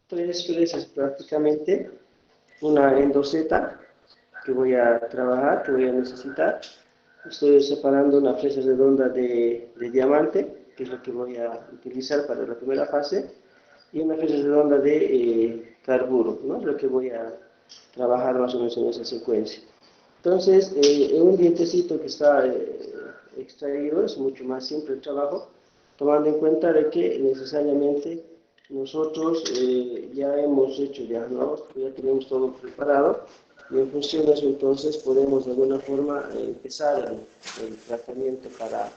tres fresas prácticamente, una endoseta que voy a trabajar, que voy a necesitar. Estoy separando una fresa redonda de diamante, que es lo que voy a utilizar para la primera fase, y una fresa redonda de carburo, ¿no? Es lo que voy a trabajar más o menos en esa secuencia. Entonces, en un dientecito que está extraído es mucho más simple el trabajo, tomando en cuenta de que necesariamente nosotros ya hemos hecho diagnóstico, ya tenemos todo preparado, y en función de eso entonces podemos de alguna forma empezar el tratamiento para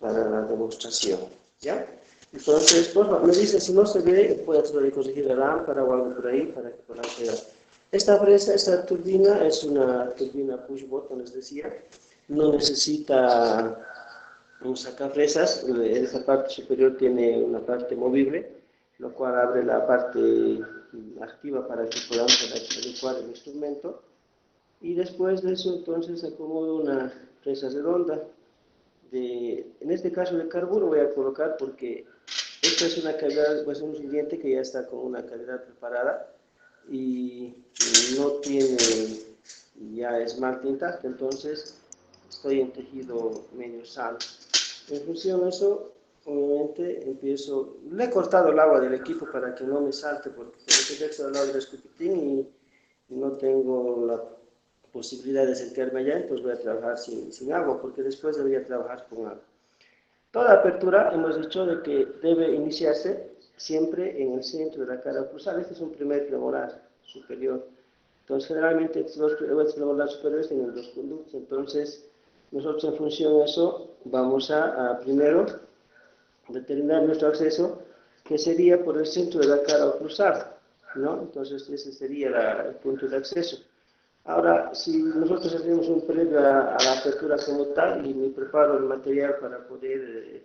la demostración, ¿ya? Entonces, por favor, me dice si no se ve, puede tratar de corregir la lámpara o algo por ahí para que puedan quedar. Esta fresa, esta turbina es una turbina push button, les decía, no necesita un sacafresas, en esa parte superior tiene una parte movible, lo cual abre la parte activa para que podamos adecuar el instrumento, y después de eso entonces acomodo una fresa redonda. En este caso de carburo voy a colocar porque esta es una cavidad, pues un diente que ya está con una cavidad preparada y no tiene ya esmalte intacto, entonces estoy en tejido medio sano. En función de eso, obviamente empiezo, le he cortado el agua del equipo para que no me salte porque tengo que al lado del escupitín y no tengo la posibilidad de acercarme allá, entonces voy a trabajar sin agua porque después debería trabajar con agua. Toda apertura hemos dicho de que debe iniciarse siempre en el centro de la cara oclusal. Este es un primer premolar superior. Entonces, generalmente los premolares superiores tienen dos conductos. Entonces, nosotros en función de eso vamos a primero determinar nuestro acceso, que sería por el centro de la cara oclusal, ¿no? Entonces, ese sería el punto de acceso. Ahora, si nosotros hacemos un previo a la apertura como tal y me preparo el material para poder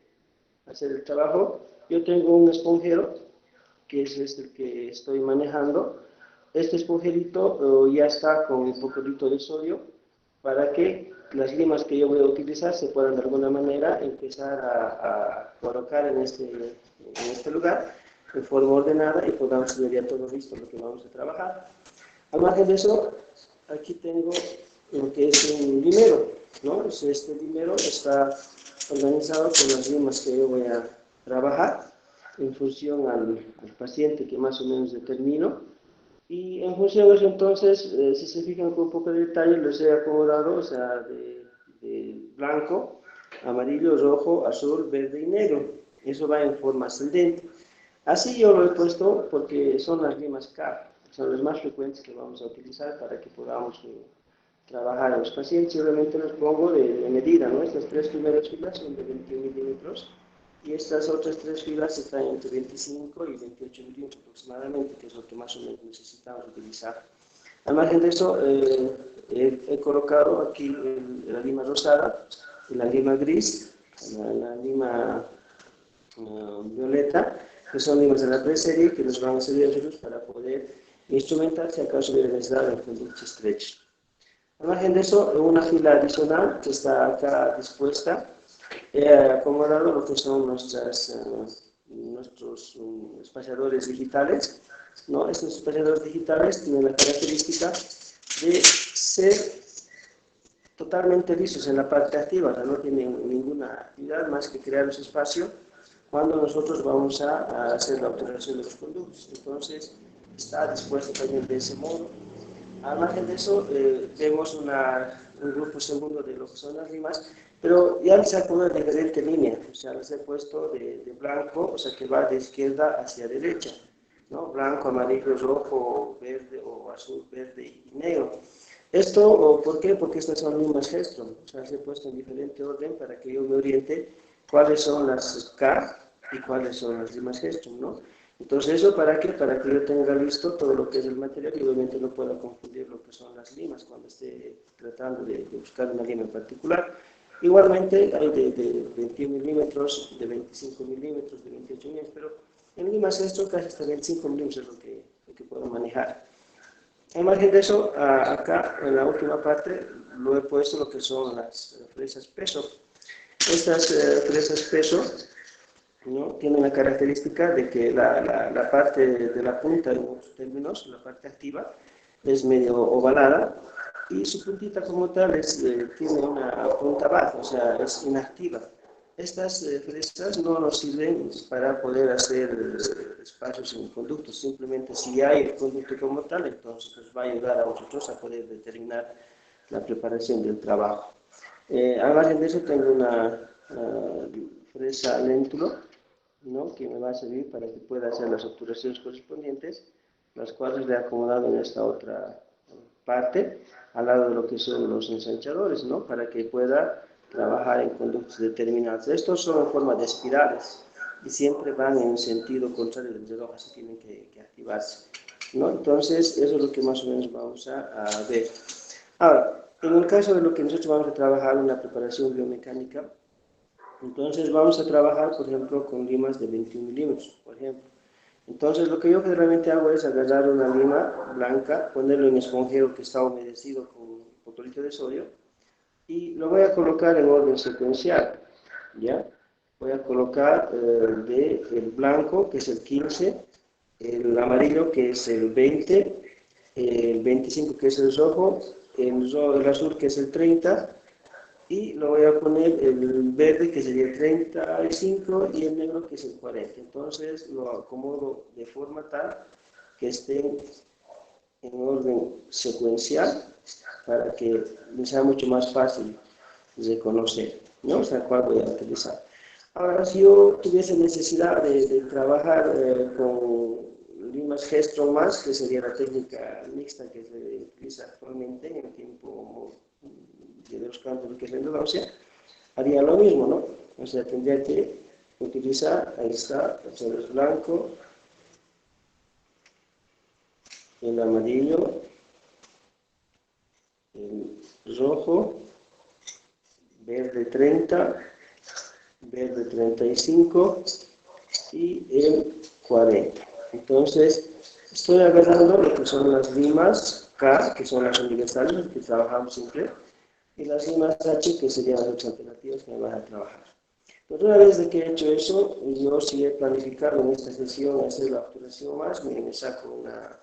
hacer el trabajo, yo tengo un esponjero, que es el que estoy manejando. Este esponjerito ya está con un poquito de sodio para que las limas que yo voy a utilizar se puedan de alguna manera empezar a colocar en este lugar de forma ordenada y podamos tener ya todo listo lo que vamos a trabajar. Al margen de eso, aquí tengo lo que es un limero, ¿no? Este limero está organizado con las limas que yo voy a trabajar en función al paciente que más o menos determino. Y en función de eso, entonces, si se fijan con un poco de detalle, los he acomodado, o sea, de blanco, amarillo, rojo, azul, verde y negro. Eso va en forma ascendente. Así yo lo he puesto porque son las limas CAP, son las más frecuentes que vamos a utilizar para que podamos trabajar en los pacientes. Y obviamente los pongo de medida, ¿no? Estas tres primeras filas son de 21 milímetros y estas otras tres filas están entre 25 y 28 milímetros aproximadamente, que es lo que más o menos necesitamos utilizar. Al margen de eso, he colocado aquí la lima rosada, la lima gris, la lima violeta, que son limas de la preserie que nos van a servir a nosotros para poder instrumentar si acaso hubiera necesidad de un conducto estrecho. Al margen de eso, en una fila adicional que está acá dispuesta, he acomodado lo que son nuestros espaciadores digitales, ¿no? Estos espaciadores digitales tienen la característica de ser totalmente lisos en la parte activa, o sea, no tienen ninguna actividad más que crear ese espacio cuando nosotros vamos a hacer la obturación de los conductos. Entonces, está dispuesto también de ese modo. Al margen de eso, vemos un grupo segundo de lo que son las limas, pero ya les he puesto de diferente línea, o sea, les he puesto de blanco, o sea, que va de izquierda hacia derecha, ¿no? Blanco, amarillo, rojo, verde o azul, verde y negro. Esto, ¿por qué? Porque estas son limas Hedstrom, o sea, las he puesto en diferente orden para que yo me oriente cuáles son las K y cuáles son las limas Hedstrom, ¿no? Entonces, ¿eso para qué? Para que yo tenga listo todo lo que es el material y obviamente no pueda confundir lo que son las limas cuando esté tratando de buscar una lima en particular. Igualmente hay de 21 milímetros, de 25 milímetros, de 28 milímetros, pero en limas Hedstrom casi hasta 25 milímetros es lo que puedo manejar. Al margen de eso, acá en la última parte lo he puesto lo que son las fresas peso. Estas fresas peso ¿no? Tiene una característica de que la parte de la punta, en otros términos, la parte activa, es medio ovalada y su puntita como tal tiene una punta baja, o sea, es inactiva. Estas fresas no nos sirven para poder hacer espacios en conductos, simplemente si hay el conducto como tal, entonces nos va a ayudar a nosotros a poder determinar la preparación del trabajo. Al margen de eso tengo una fresa léntulo, ¿no? Que me va a servir para que pueda hacer las obturaciones correspondientes, las cuales le he acomodado en esta otra parte, al lado de lo que son los ensanchadores, ¿no? Para que pueda trabajar en conductos determinados. Estos son en forma de espirales y siempre van en un sentido contrario del reloj, así tienen que activarse, ¿no? Entonces, eso es lo que más o menos vamos a ver. Ahora, en el caso de lo que nosotros vamos a trabajar en la preparación biomecánica, entonces vamos a trabajar, por ejemplo, con limas de 21 milímetros, por ejemplo. Entonces lo que yo generalmente hago es agarrar una lima blanca, ponerlo en esponjero que está humedecido con hipoclorito de sodio y lo voy a colocar en orden secuencial, ¿ya? Voy a colocar el blanco, que es el 15, el amarillo, que es el 20, el 25, que es el rojo, el azul, que es el 30, y lo voy a poner el verde, que sería el 35, y el negro, que es el 40. Entonces lo acomodo de forma tal que estén en orden secuencial para que me sea mucho más fácil de conocer, ¿no? O sea, cuál voy a utilizar. Ahora, si yo tuviese necesidad de trabajar con limas Gestro más, que sería la técnica mixta que se utiliza actualmente en el tiempo de los campos, que es la endodoncia, haría lo mismo, ¿no? O sea, tendría que utilizar, ahí está, el blanco, el amarillo, el rojo, verde 30, verde 35 y el 40. Entonces, estoy agarrando lo que son las limas K, que son las universales, que trabajamos siempre, y las limas H, que serían las alternativas que me van a trabajar. Pues una vez de que he hecho eso, yo sí he planificado en esta sesión hacer la obturación más, me saco una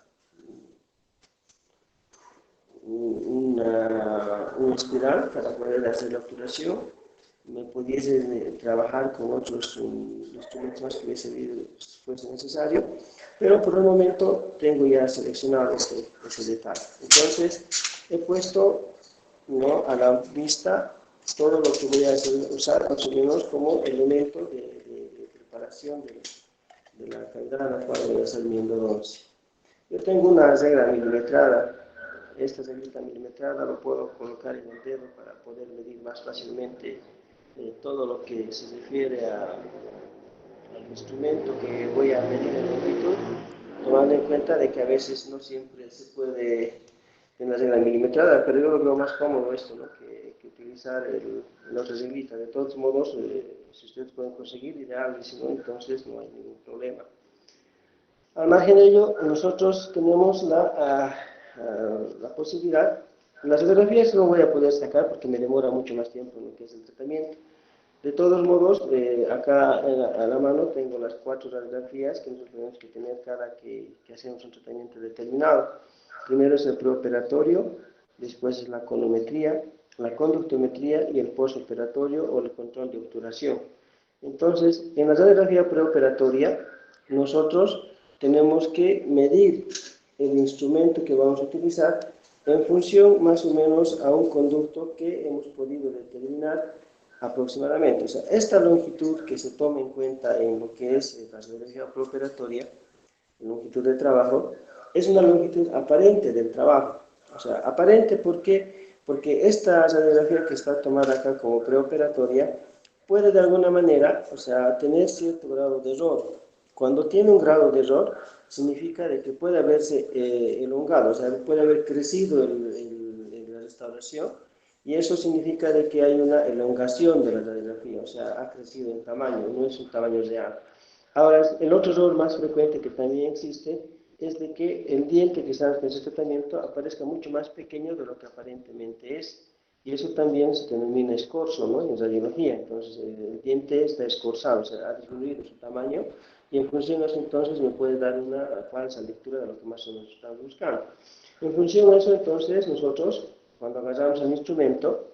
espiral para poder hacer la obturación. Me pudiese trabajar con otros instrumentos más que fuese necesario, pero por el momento tengo ya seleccionado ese detalle. Entonces, he puesto, ¿no?, a la vista todo lo que voy a usar más o menos como elemento de preparación de la cavidad a la cual voy a hacer mi endodoncia. Yo tengo una regla milimetrada. Esta reglita milimetrada lo puedo colocar en el dedo para poder medir más fácilmente todo lo que se refiere al instrumento que voy a medir en longitud, tomando en cuenta de que a veces no siempre se puede tener la regla milimetrada, pero yo lo veo más cómodo esto, ¿no?, que utilizar la otra reglita. De todos modos, si ustedes pueden conseguir, ideal, y si no, entonces no hay ningún problema. Al margen de ello, nosotros tenemos la posibilidad, las radiografías no voy a poder sacar porque me demora mucho más tiempo en lo que es el tratamiento. De todos modos, acá a la mano tengo las 4 radiografías que nosotros tenemos que tener cada que hacemos un tratamiento determinado. Primero es el preoperatorio, después es la conometría, la conductometría y el postoperatorio o el control de obturación. Entonces, en la radiografía preoperatoria, nosotros tenemos que medir el instrumento que vamos a utilizar en función más o menos a un conducto que hemos podido determinar aproximadamente. O sea, esta longitud que se toma en cuenta en lo que es la radiografía preoperatoria, longitud de trabajo, es una longitud aparente del trabajo. O sea, aparente porque esta radiografía que está tomada acá como preoperatoria puede de alguna manera, o sea, tener cierto grado de error. Cuando tiene un grado de error, significa de que puede haberse elongado, o sea, puede haber crecido la restauración, y eso significa de que hay una elongación de la radiografía, o sea, ha crecido en tamaño, no es un tamaño real. Ahora, el otro error más frecuente que también existe es de que el diente que está en ese tratamiento aparezca mucho más pequeño de lo que aparentemente es. Y eso también se denomina escorzo, ¿no? En radiología. Entonces, el diente está escorzado, o sea, ha disminuido su tamaño y en función de eso, entonces, me puede dar una falsa lectura de lo que más o menos estamos buscando. En función de eso, entonces, nosotros, cuando agarramos el instrumento,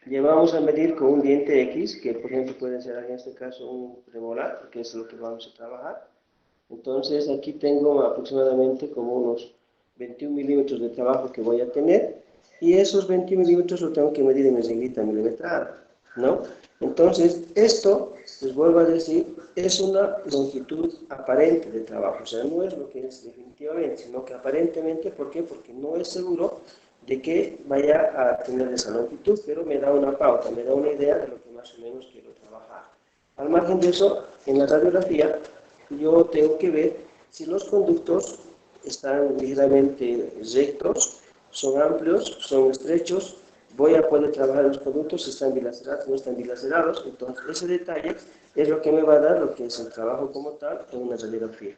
llevamos a medir con un diente X, que por ejemplo puede ser en este caso un premolar, que es lo que vamos a trabajar. Entonces, aquí tengo aproximadamente como unos 21 milímetros de trabajo que voy a tener, y esos 21 milímetros lo tengo que medir en mi reglita milimetrada, ¿no? Entonces, esto, les vuelvo a decir, es una longitud aparente de trabajo, o sea, no es lo que es definitivamente, sino que aparentemente, ¿por qué? Porque no es seguro de que vaya a tener esa longitud, pero me da una pauta, me da una idea de lo que más o menos quiero trabajar. Al margen de eso, en la radiografía, yo tengo que ver si los conductos están ligeramente rectos, son amplios, son estrechos, voy a poder trabajar los conductos si están bilacerados, no están bilacerados, entonces ese detalle es lo que me va a dar lo que es el trabajo como tal en una radiografía.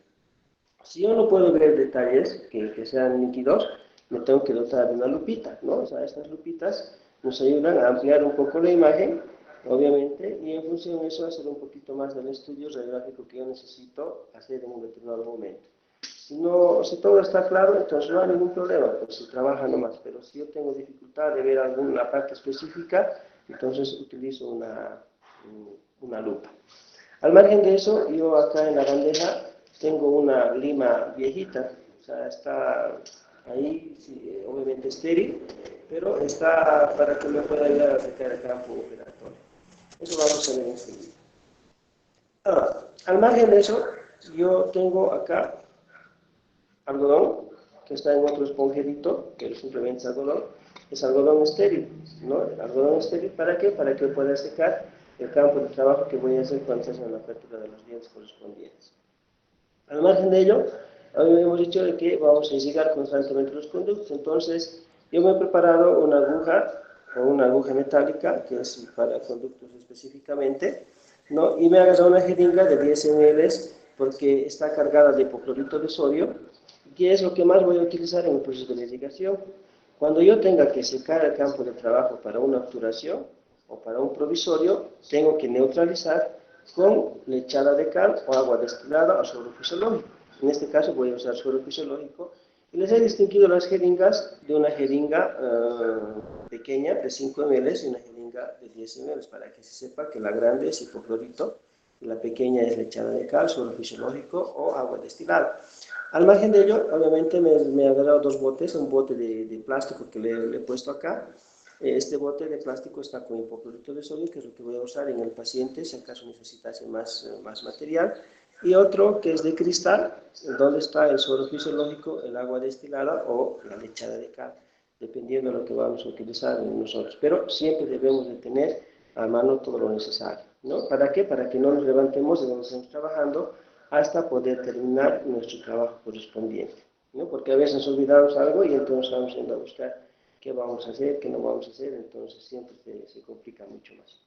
Si yo no puedo ver detalles que sean nítidos, me tengo que dotar de una lupita, ¿no? O sea, estas lupitas nos ayudan a ampliar un poco la imagen, obviamente, y en función de eso hacer un poquito más del estudio radiográfico que yo necesito hacer en un determinado momento. Si, no, si todo está claro, entonces no hay ningún problema, pues se trabaja nomás, pero si yo tengo dificultad de ver alguna parte específica, entonces utilizo una lupa. Al margen de eso, yo acá en la bandeja tengo una lima viejita, o sea, está ahí, sí, obviamente estéril, pero está para que me pueda ayudar a acercar el campo operatorio. Eso vamos a ver enseguida. Ahora, al margen de eso, yo tengo acá algodón, que está en otro esponjerito, que simplemente es algodón estéril, ¿no? Algodón estéril, ¿para qué? Para que pueda secar el campo de trabajo que voy a hacer cuando se hace la apertura de los dientes correspondientes. Al margen de ello, hemos dicho de que vamos a incigar constantemente los conductos, entonces yo me he preparado una aguja o una aguja metálica que es para conductos específicamente, ¿no? Y me he agarrado una jeringa de 10 ml porque está cargada de hipoclorito de sodio, que es lo que más voy a utilizar en el proceso de la irrigación. Cuando yo tenga que secar el campo de trabajo para una obturación o para un provisorio, tengo que neutralizar con lechada de cal o agua destilada o suero fisiológico. En este caso voy a usar suero fisiológico y les he distinguido las jeringas de una jeringa pequeña de 5 ml y una jeringa de 10 ml para que se sepa que la grande es hipoclorito y la pequeña es lechada de cal, suero fisiológico o agua destilada. Al margen de ello, obviamente me ha dado dos botes, un bote de plástico que le he puesto acá. Este bote de plástico está con hipoclorito de sodio, que es lo que voy a usar en el paciente si acaso necesitase más material. Y otro que es de cristal, donde está el suero fisiológico, el agua destilada o la lechada de cal, dependiendo de lo que vamos a utilizar nosotros. Pero siempre debemos de tener a mano todo lo necesario, ¿no? ¿Para qué? Para que no nos levantemos de donde estamos trabajando hasta poder terminar nuestro trabajo correspondiente, ¿no? Porque a veces olvidamos algo y entonces vamos yendo a buscar qué vamos a hacer, qué no vamos a hacer, entonces siempre se complica mucho más.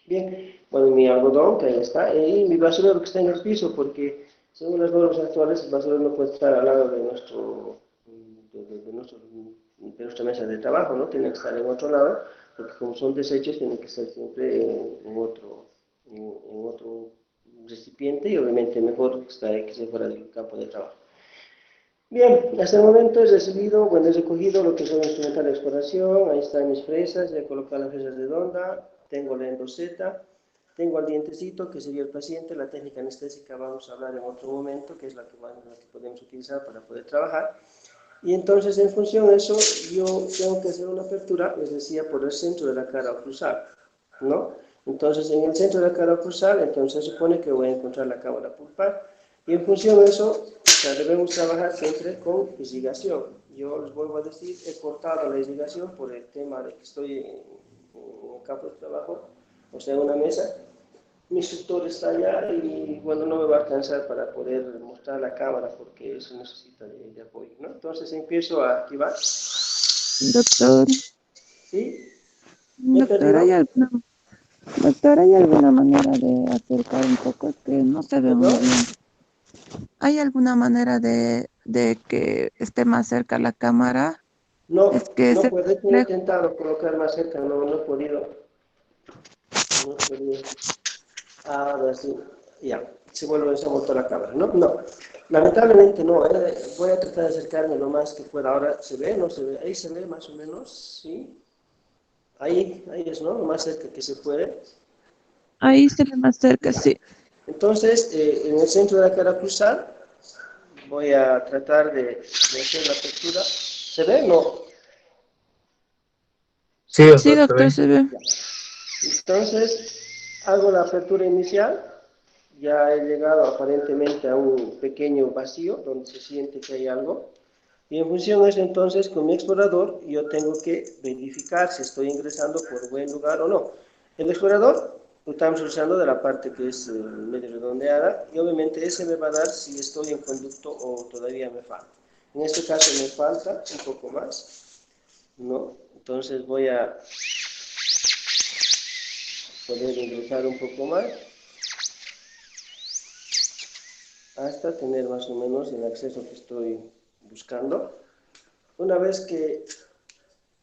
Bien, bueno, mi algodón, que ahí está, y mi basurero que está en el piso, porque según las normas actuales, el basurero no puede estar al lado de nuestra mesa de trabajo, ¿no? Tiene que estar en otro lado, porque como son desechos, tienen que estar siempre en otro recipiente y obviamente mejor que esté fuera del campo de trabajo. Bien, hasta el momento he recogido lo que son instrumental de exploración, ahí están mis fresas, ya he colocado las fresas redondas, tengo la endoseta, tengo el dientecito que sería el paciente, la técnica anestésica vamos a hablar en otro momento, que es la que podemos utilizar para poder trabajar. Y entonces en función de eso yo tengo que hacer una apertura, les decía, por el centro de la cara oclusal, ¿no? Entonces en el centro de la cara oclusal, entonces se supone que voy a encontrar la cámara pulpar. Y en función de eso, o sea, debemos trabajar siempre con irrigación. Yo les vuelvo a decir, he cortado la irrigación por el tema de que estoy en un campo de trabajo, o sea, en una mesa. Mi instructor está allá y bueno, no me va a alcanzar para poder mostrar la cámara porque eso necesita de apoyo, ¿no? Entonces empiezo a activar. Doctor, ¿Sí? ¿Me he doctor, perdido? doctor, ¿hay alguna manera de acercar un poco? Es que no se ve muy ¿Perdón? bien. ¿Hay alguna manera de que esté más cerca la cámara? No, Es que no ese puedo, he reflejo, intentado colocar más cerca, no he podido, no he podido. Ahora sí, ya, se vuelve, se ha vuelto la cámara, ¿no? No, lamentablemente no, voy a tratar de acercarme lo más que pueda. Ahora, ¿se ve? ¿No se ve? Ahí se ve más o menos, ¿sí? Ahí es, ¿no? Lo más cerca que se puede. ahí se ve más cerca, Ya. sí. Entonces, en el centro de la cara cruzal, voy a tratar de hacer la apertura. ¿Se ve? No. Sí, Sí, doctor, se doctor, ve. se ve. Ya. Entonces, hago la apertura inicial. Ya he llegado aparentemente a un pequeño vacío donde se siente que hay algo. Y en función de eso, entonces, con mi explorador, yo tengo que verificar si estoy ingresando por buen lugar o no. El explorador lo estamos usando de la parte que es medio redondeada y obviamente ese me va a dar si estoy en conducto o todavía me falta. En este caso me falta un poco más, ¿no? Entonces voy a poder ingresar un poco más hasta tener más o menos el acceso que estoy buscando. Una vez que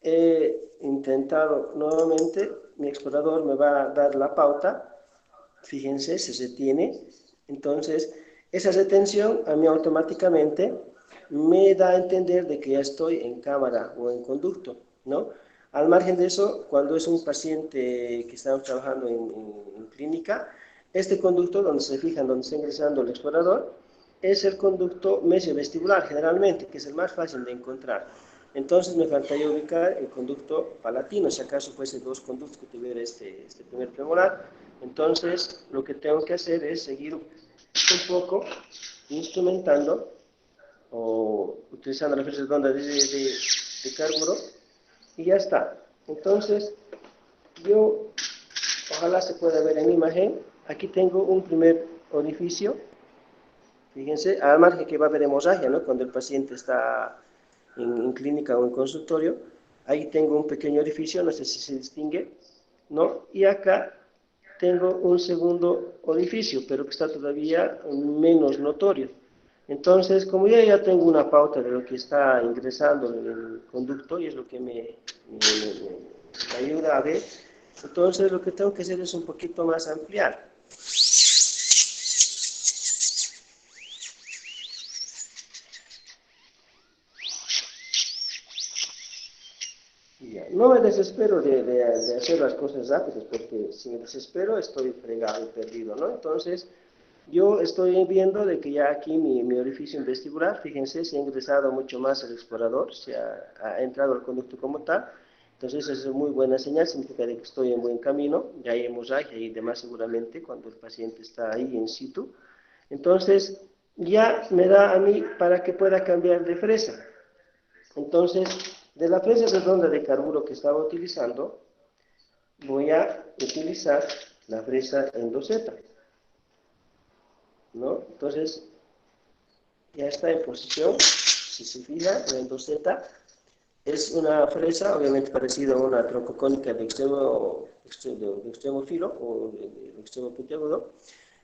he intentado nuevamente, mi explorador me va a dar la pauta, fíjense, se retiene, entonces esa retención a mí automáticamente me da a entender de que ya estoy en cámara o en conducto, ¿no? Al margen de eso, cuando es un paciente que estamos trabajando en clínica, este conducto donde se fijan, donde está ingresando el explorador, es el conducto mesovestibular generalmente, que es el más fácil de encontrar. Entonces me faltaría ubicar el conducto palatino, si acaso fuese dos conductos que tuviera este primer premolar. Entonces lo que tengo que hacer es seguir un poco instrumentando o utilizando la frecuencia redonda de carburo y ya está. Entonces yo, ojalá se pueda ver en imagen, aquí tengo un primer orificio. Fíjense, al margen que va a haber hemorragia, ¿no? Cuando el paciente está en clínica o en consultorio, ahí tengo un pequeño orificio, no sé si se distingue, ¿no? Y acá tengo un segundo orificio, pero que está todavía menos notorio. Entonces, como ya tengo una pauta de lo que está ingresando en el conducto y es lo que me ayuda a ver, entonces lo que tengo que hacer es un poquito más ampliar. No me desespero de hacer las cosas rápidas, porque si me desespero estoy fregado y perdido, ¿no? Entonces, yo estoy viendo de que ya aquí mi orificio vestibular, fíjense, se ha ingresado mucho más el explorador, ha entrado al conducto como tal, entonces eso es muy buena señal, significa de que estoy en buen camino, ya hay hemorragia y demás seguramente cuando el paciente está ahí in situ. Entonces, ya me da a mí para que pueda cambiar de fresa. Entonces, de la fresa redonda de carburo que estaba utilizando, voy a utilizar la fresa endoseta, ¿no? Entonces, ya está en posición. Si se fija, la endoseta es una fresa, obviamente parecida a una troncocónica de extremo filo o de extremo puntiagudo.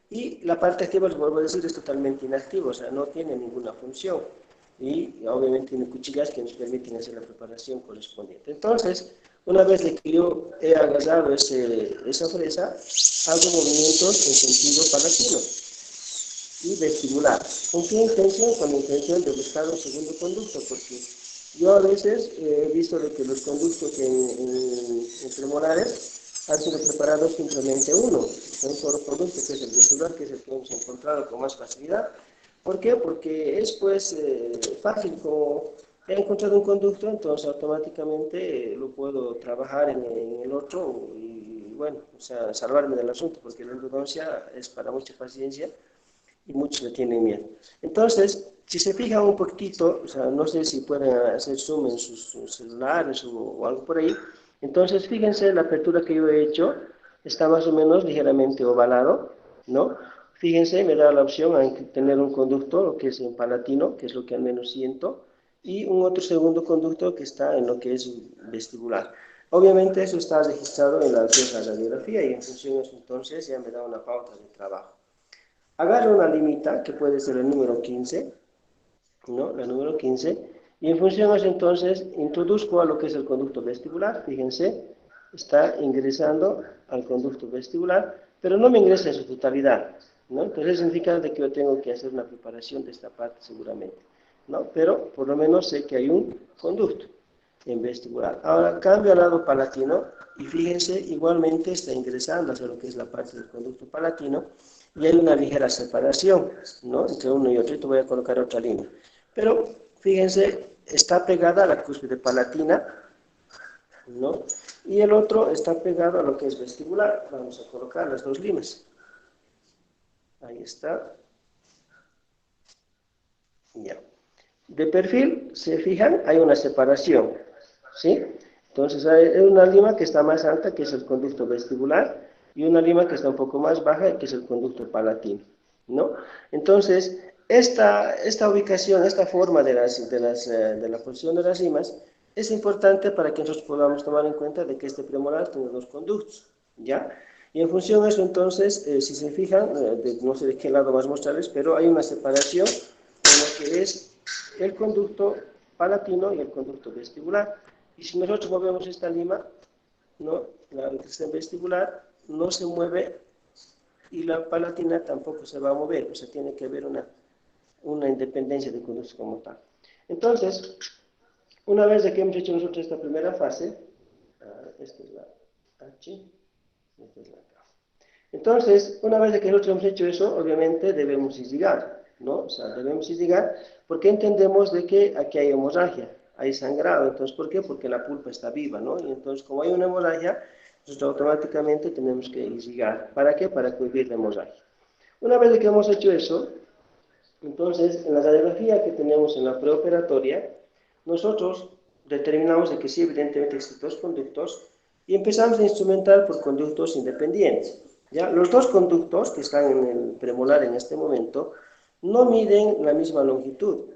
Y la parte activa, les vuelvo a decir, es totalmente inactiva, o sea, no tiene ninguna función. Y obviamente tiene cuchillas que nos permiten hacer la preparación correspondiente. Entonces, una vez que yo he agarrado esa fresa, hago movimientos en sentido palatino y vestibular. ¿Con qué intención? Con la intención de buscar un segundo conducto, porque yo a veces he visto de que los conductos en premolares han sido preparados simplemente uno, un solo conducto, que es el vestibular, que es el que hemos encontrado con más facilidad. ¿Por qué? Porque es pues fácil, como he encontrado un conducto, entonces automáticamente lo puedo trabajar en el otro y bueno, o sea, salvarme del asunto, porque la endodoncia es para mucha paciencia y muchos le tienen miedo. Entonces, si se fijan un poquitito, o sea, no sé si pueden hacer zoom en sus celulares o algo por ahí, entonces fíjense la apertura que yo he hecho, está más o menos ligeramente ovalado, ¿no? Fíjense, me da la opción a tener un conducto, que es en palatino, que es lo que al menos siento, y un otro segundo conducto que está en lo que es vestibular. Obviamente eso está registrado en la radiografía y en función de eso entonces ya me da una pauta de trabajo. Agarro una limita, que puede ser el número 15, ¿no? La número 15, Y en función de eso, entonces, introduzco a lo que es el conducto vestibular. Fíjense, está ingresando al conducto vestibular, pero no me ingresa en su totalidad, ¿no? Entonces, eso significa de que yo tengo que hacer una preparación de esta parte seguramente, ¿no? Pero por lo menos sé que hay un conducto en vestibular. Ahora cambio al lado palatino y fíjense, igualmente está ingresando hacia lo que es la parte del conducto palatino y hay una ligera separación, ¿no? Entre uno y otro. Y te voy a colocar otra línea. Pero fíjense, está pegada a la cúspide palatina, ¿no? Y el otro está pegado a lo que es vestibular. Vamos a colocar las dos líneas. Ahí está. Ya. De perfil, se fijan, hay una separación, ¿sí? Entonces hay una lima que está más alta, que es el conducto vestibular, y una lima que está un poco más baja, que es el conducto palatino, ¿no? Entonces, esta ubicación, esta forma de la posición de las limas, es importante para que nosotros podamos tomar en cuenta de que este premolar tiene dos conductos, ¿ya? Y en función de eso, entonces, si se fijan, no sé de qué lado más mostrarles, pero hay una separación en lo que es el conducto palatino y el conducto vestibular. Y si nosotros movemos esta lima, ¿no? La vestibular no se mueve y la palatina tampoco se va a mover, o sea, tiene que haber una independencia de conductos como tal. Entonces, una vez de que hemos hecho nosotros esta primera fase, esta es la H, esta es la K. Entonces, una vez de que nosotros hemos hecho eso, obviamente debemos irrigar, ¿no? O sea, debemos irrigar porque entendemos de que aquí hay hemorragia, hay sangrado. Entonces, ¿por qué? Porque la pulpa está viva, ¿no? Y entonces, como hay una hemorragia, nosotros automáticamente tenemos que irrigar. ¿Para qué? Para cubrir la hemorragia. Una vez de que hemos hecho eso, entonces, en la radiografía que tenemos en la preoperatoria, nosotros determinamos de que sí, evidentemente existen dos conductos y empezamos a instrumentar por conductos independientes. ¿Ya? Los dos conductos que están en el premolar en este momento no miden la misma longitud.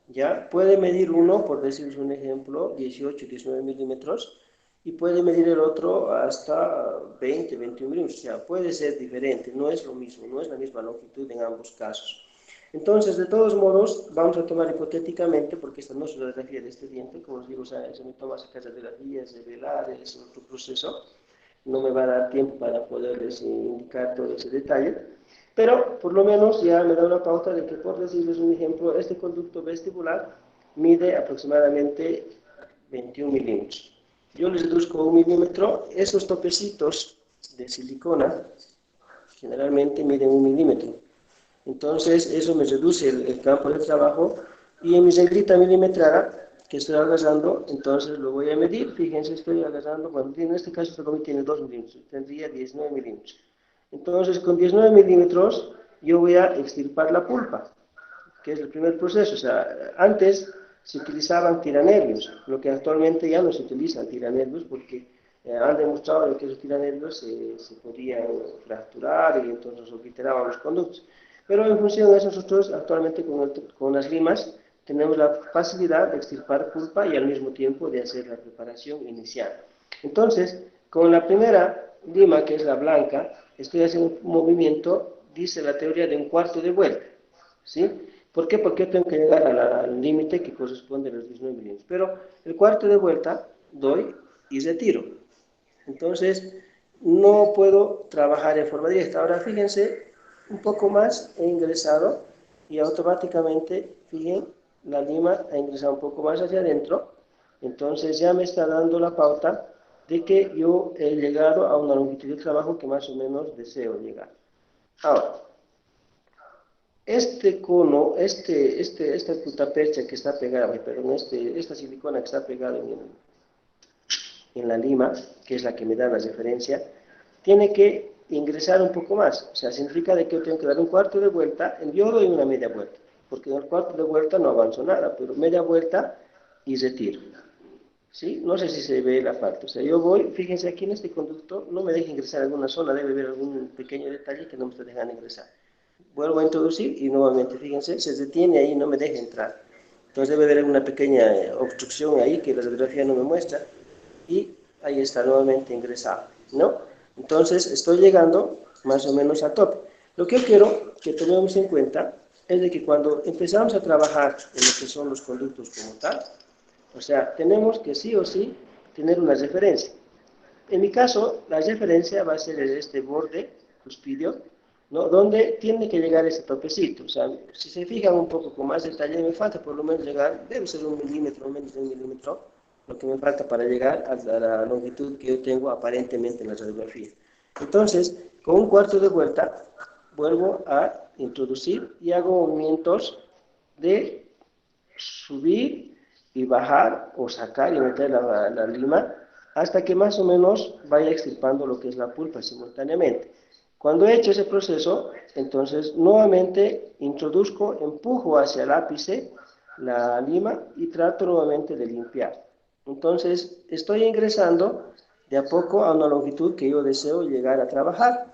¿Ya? Puede medir uno, por decirles un ejemplo, 18, 19 milímetros, y puede medir el otro hasta 20, 21 milímetros. O sea, puede ser diferente, no es lo mismo, no es la misma longitud en ambos casos. Entonces, de todos modos, vamos a tomar hipotéticamente, porque esta no es la radiografía de este diente, como os digo, o sea, se me toma sacar radiografías, revelar, es otro proceso, no me va a dar tiempo para poderles indicar todo ese detalle, pero por lo menos ya me da una pauta de que, por decirles un ejemplo, este conducto vestibular mide aproximadamente 21 milímetros. Yo les reduzco 1 milímetro, esos topecitos de silicona generalmente miden 1 milímetro. Entonces, eso me reduce el campo de trabajo y en mi reglita milimetrada que estoy agarrando, entonces lo voy a medir. Fíjense, estoy agarrando, bueno, en este caso este comí tiene 2 milímetros, tendría 19 milímetros. Entonces, con 19 milímetros yo voy a extirpar la pulpa, que es el primer proceso. O sea, antes se utilizaban tiranervios, lo que actualmente ya no se utilizan tiranervios porque han demostrado que esos tiranervios se podían fracturar y entonces obliteraban los conductos. Pero en función de eso, nosotros actualmente con las limas tenemos la facilidad de extirpar pulpa y al mismo tiempo de hacer la preparación inicial. Entonces, con la primera lima, que es la blanca, estoy haciendo un movimiento, dice la teoría, de un cuarto de vuelta, ¿sí? ¿Por qué? Porque yo tengo que llegar al límite que corresponde a los 19 milímetros. Pero el cuarto de vuelta doy y retiro. Entonces, no puedo trabajar en forma directa. Ahora, fíjense, un poco más he ingresado y automáticamente, fíjense, la lima ha ingresado un poco más hacia adentro. Entonces, ya me está dando la pauta de que yo he llegado a una longitud de trabajo que más o menos deseo llegar. Ahora, este cono, esta putapercha que está pegada, perdón, esta silicona que está pegada en la lima, que es la que me da la referencia, tiene que ingresar un poco más. O sea, significa de que yo tengo que dar un cuarto de vuelta, yo doy una media vuelta, porque en el cuarto de vuelta no avanzo nada, pero media vuelta y retiro. ¿Sí? No sé si se ve la parte. O sea, yo voy, fíjense aquí en este conducto, no me deja ingresar en alguna zona, debe haber algún pequeño detalle que no me está dejando ingresar. Vuelvo a introducir y nuevamente, fíjense, se detiene ahí y no me deja entrar. Entonces debe haber una pequeña obstrucción ahí que la radiografía no me muestra y ahí está nuevamente ingresado, ¿no? Entonces estoy llegando más o menos a tope. Lo que yo quiero que tomemos en cuenta es de que cuando empezamos a trabajar en lo que son los conductos como tal, o sea, tenemos que sí o sí tener una referencia. En mi caso, la referencia va a ser este borde cuspidio, ¿no? Donde tiene que llegar ese topecito. O sea, si se fijan un poco con más detalle, me falta por lo menos llegar, debe ser 1 milímetro, menos de 1 milímetro, lo que me falta para llegar a la longitud que yo tengo aparentemente en la radiografía. Entonces, con un cuarto de vuelta, vuelvo a introducir y hago movimientos de subir y bajar o sacar y meter la lima hasta que más o menos vaya extirpando lo que es la pulpa simultáneamente. Cuando he hecho ese proceso, entonces nuevamente introduzco, empujo hacia el ápice la lima y trato nuevamente de limpiar. Entonces estoy ingresando de a poco a una longitud que yo deseo llegar a trabajar.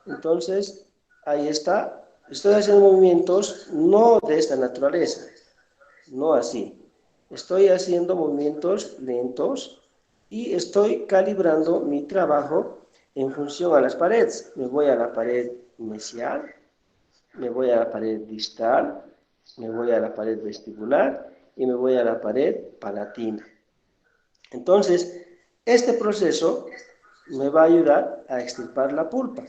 Entonces ahí está, estoy haciendo movimientos no de esta naturaleza, no así. Estoy haciendo movimientos lentos y estoy calibrando mi trabajo en función a las paredes. Me voy a la pared mesial, me voy a la pared distal, me voy a la pared vestibular y me voy a la pared palatina. Entonces, este proceso me va a ayudar a extirpar la pulpa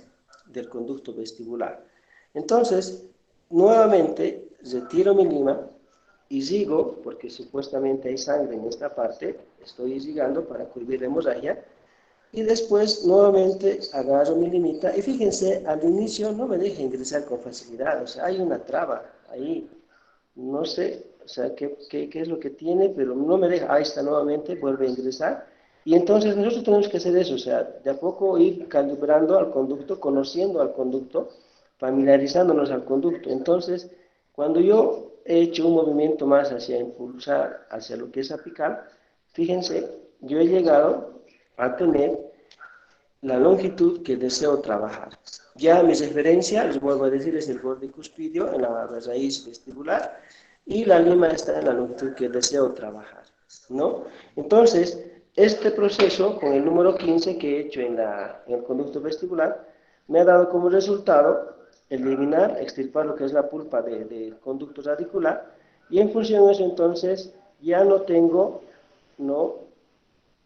del conducto vestibular. Entonces, nuevamente retiro mi lima y sigo, porque supuestamente hay sangre en esta parte, estoy irrigando para cubrir la hemorragia, y después nuevamente agarro mi limita, y fíjense, al inicio no me deja ingresar con facilidad, o sea, hay una traba ahí, no sé, o sea, qué es lo que tiene, pero no me deja, ahí está nuevamente, vuelve a ingresar, y entonces nosotros tenemos que hacer eso, o sea, de a poco ir calibrando al conducto, conociendo al conducto, familiarizándonos al conducto. Entonces, cuando yo he hecho un movimiento más hacia impulsar, hacia lo que es apical, fíjense, yo he llegado a tener la longitud que deseo trabajar. Ya mi referencia, les vuelvo a decir, es el borde cuspidio en la raíz vestibular y la lima está en la longitud que deseo trabajar, ¿no? Entonces, este proceso con el número 15 que he hecho en el conducto vestibular me ha dado como resultado eliminar, extirpar lo que es la pulpa del conducto radicular y en función de eso entonces ya no tengo, ¿no?,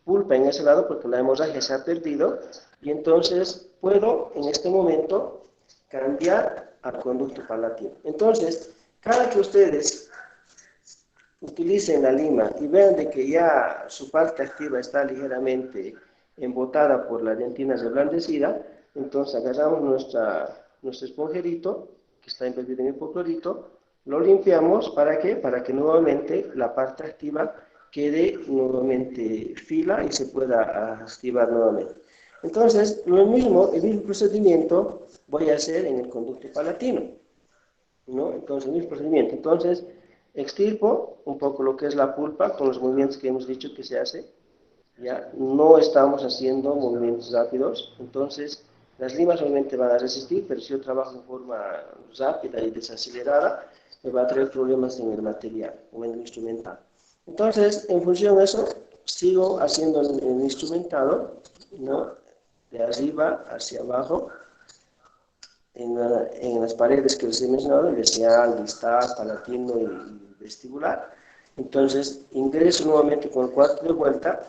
pulpa en ese lado porque la hemorragia se ha perdido y entonces puedo en este momento cambiar al conducto palatino. Entonces, cada que ustedes utilicen la lima y vean de que ya su parte activa está ligeramente embotada por la dentina reblandecida, entonces agarramos nuestro esponjerito que está embedido en hipoclorito, lo limpiamos, ¿para qué? Para que nuevamente la parte activa quede nuevamente fila y se pueda activar nuevamente. Entonces, el mismo procedimiento voy a hacer en el conducto palatino, ¿no? Entonces, el mismo procedimiento. Entonces, extirpo un poco lo que es la pulpa con los movimientos que hemos dicho que se hace, ¿ya? No estamos haciendo movimientos rápidos, entonces las limas obviamente van a resistir, pero si yo trabajo en forma rápida y desacelerada, me va a traer problemas en el material o en el instrumental. Entonces, en función de eso, sigo haciendo el instrumentado, ¿no?, de arriba hacia abajo, en las paredes que les he mencionado, mesial, distal, palatino y vestibular. Entonces, ingreso nuevamente con el cuarto de vuelta,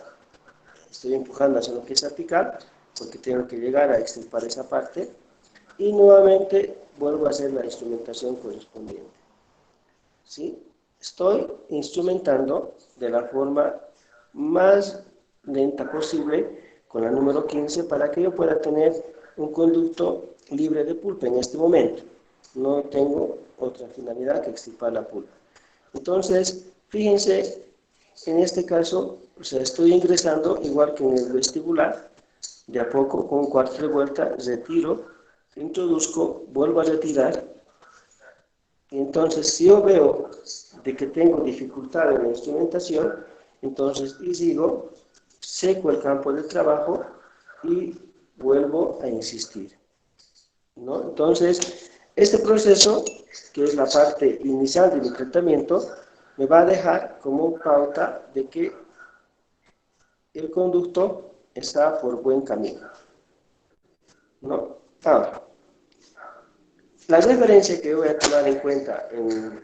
estoy empujando hacia lo que es apical, porque tengo que llegar a extirpar esa parte, y nuevamente vuelvo a hacer la instrumentación correspondiente. ¿Sí? Estoy instrumentando de la forma más lenta posible con la número 15 para que yo pueda tener un conducto libre de pulpa en este momento. No tengo otra finalidad que extirpar la pulpa. Entonces, fíjense, en este caso, o sea, estoy ingresando igual que en el vestibular, de a poco, con un cuarto de vuelta, retiro, introduzco, vuelvo a retirar. Y entonces, si yo veo de que tengo dificultad en la instrumentación, entonces, y sigo, seco el campo de trabajo y vuelvo a insistir, ¿no? Entonces, este proceso, que es la parte inicial de mi tratamiento, me va a dejar como pauta de que el conducto está por buen camino, ¿no? Ahora, La referencia que voy a tomar en cuenta en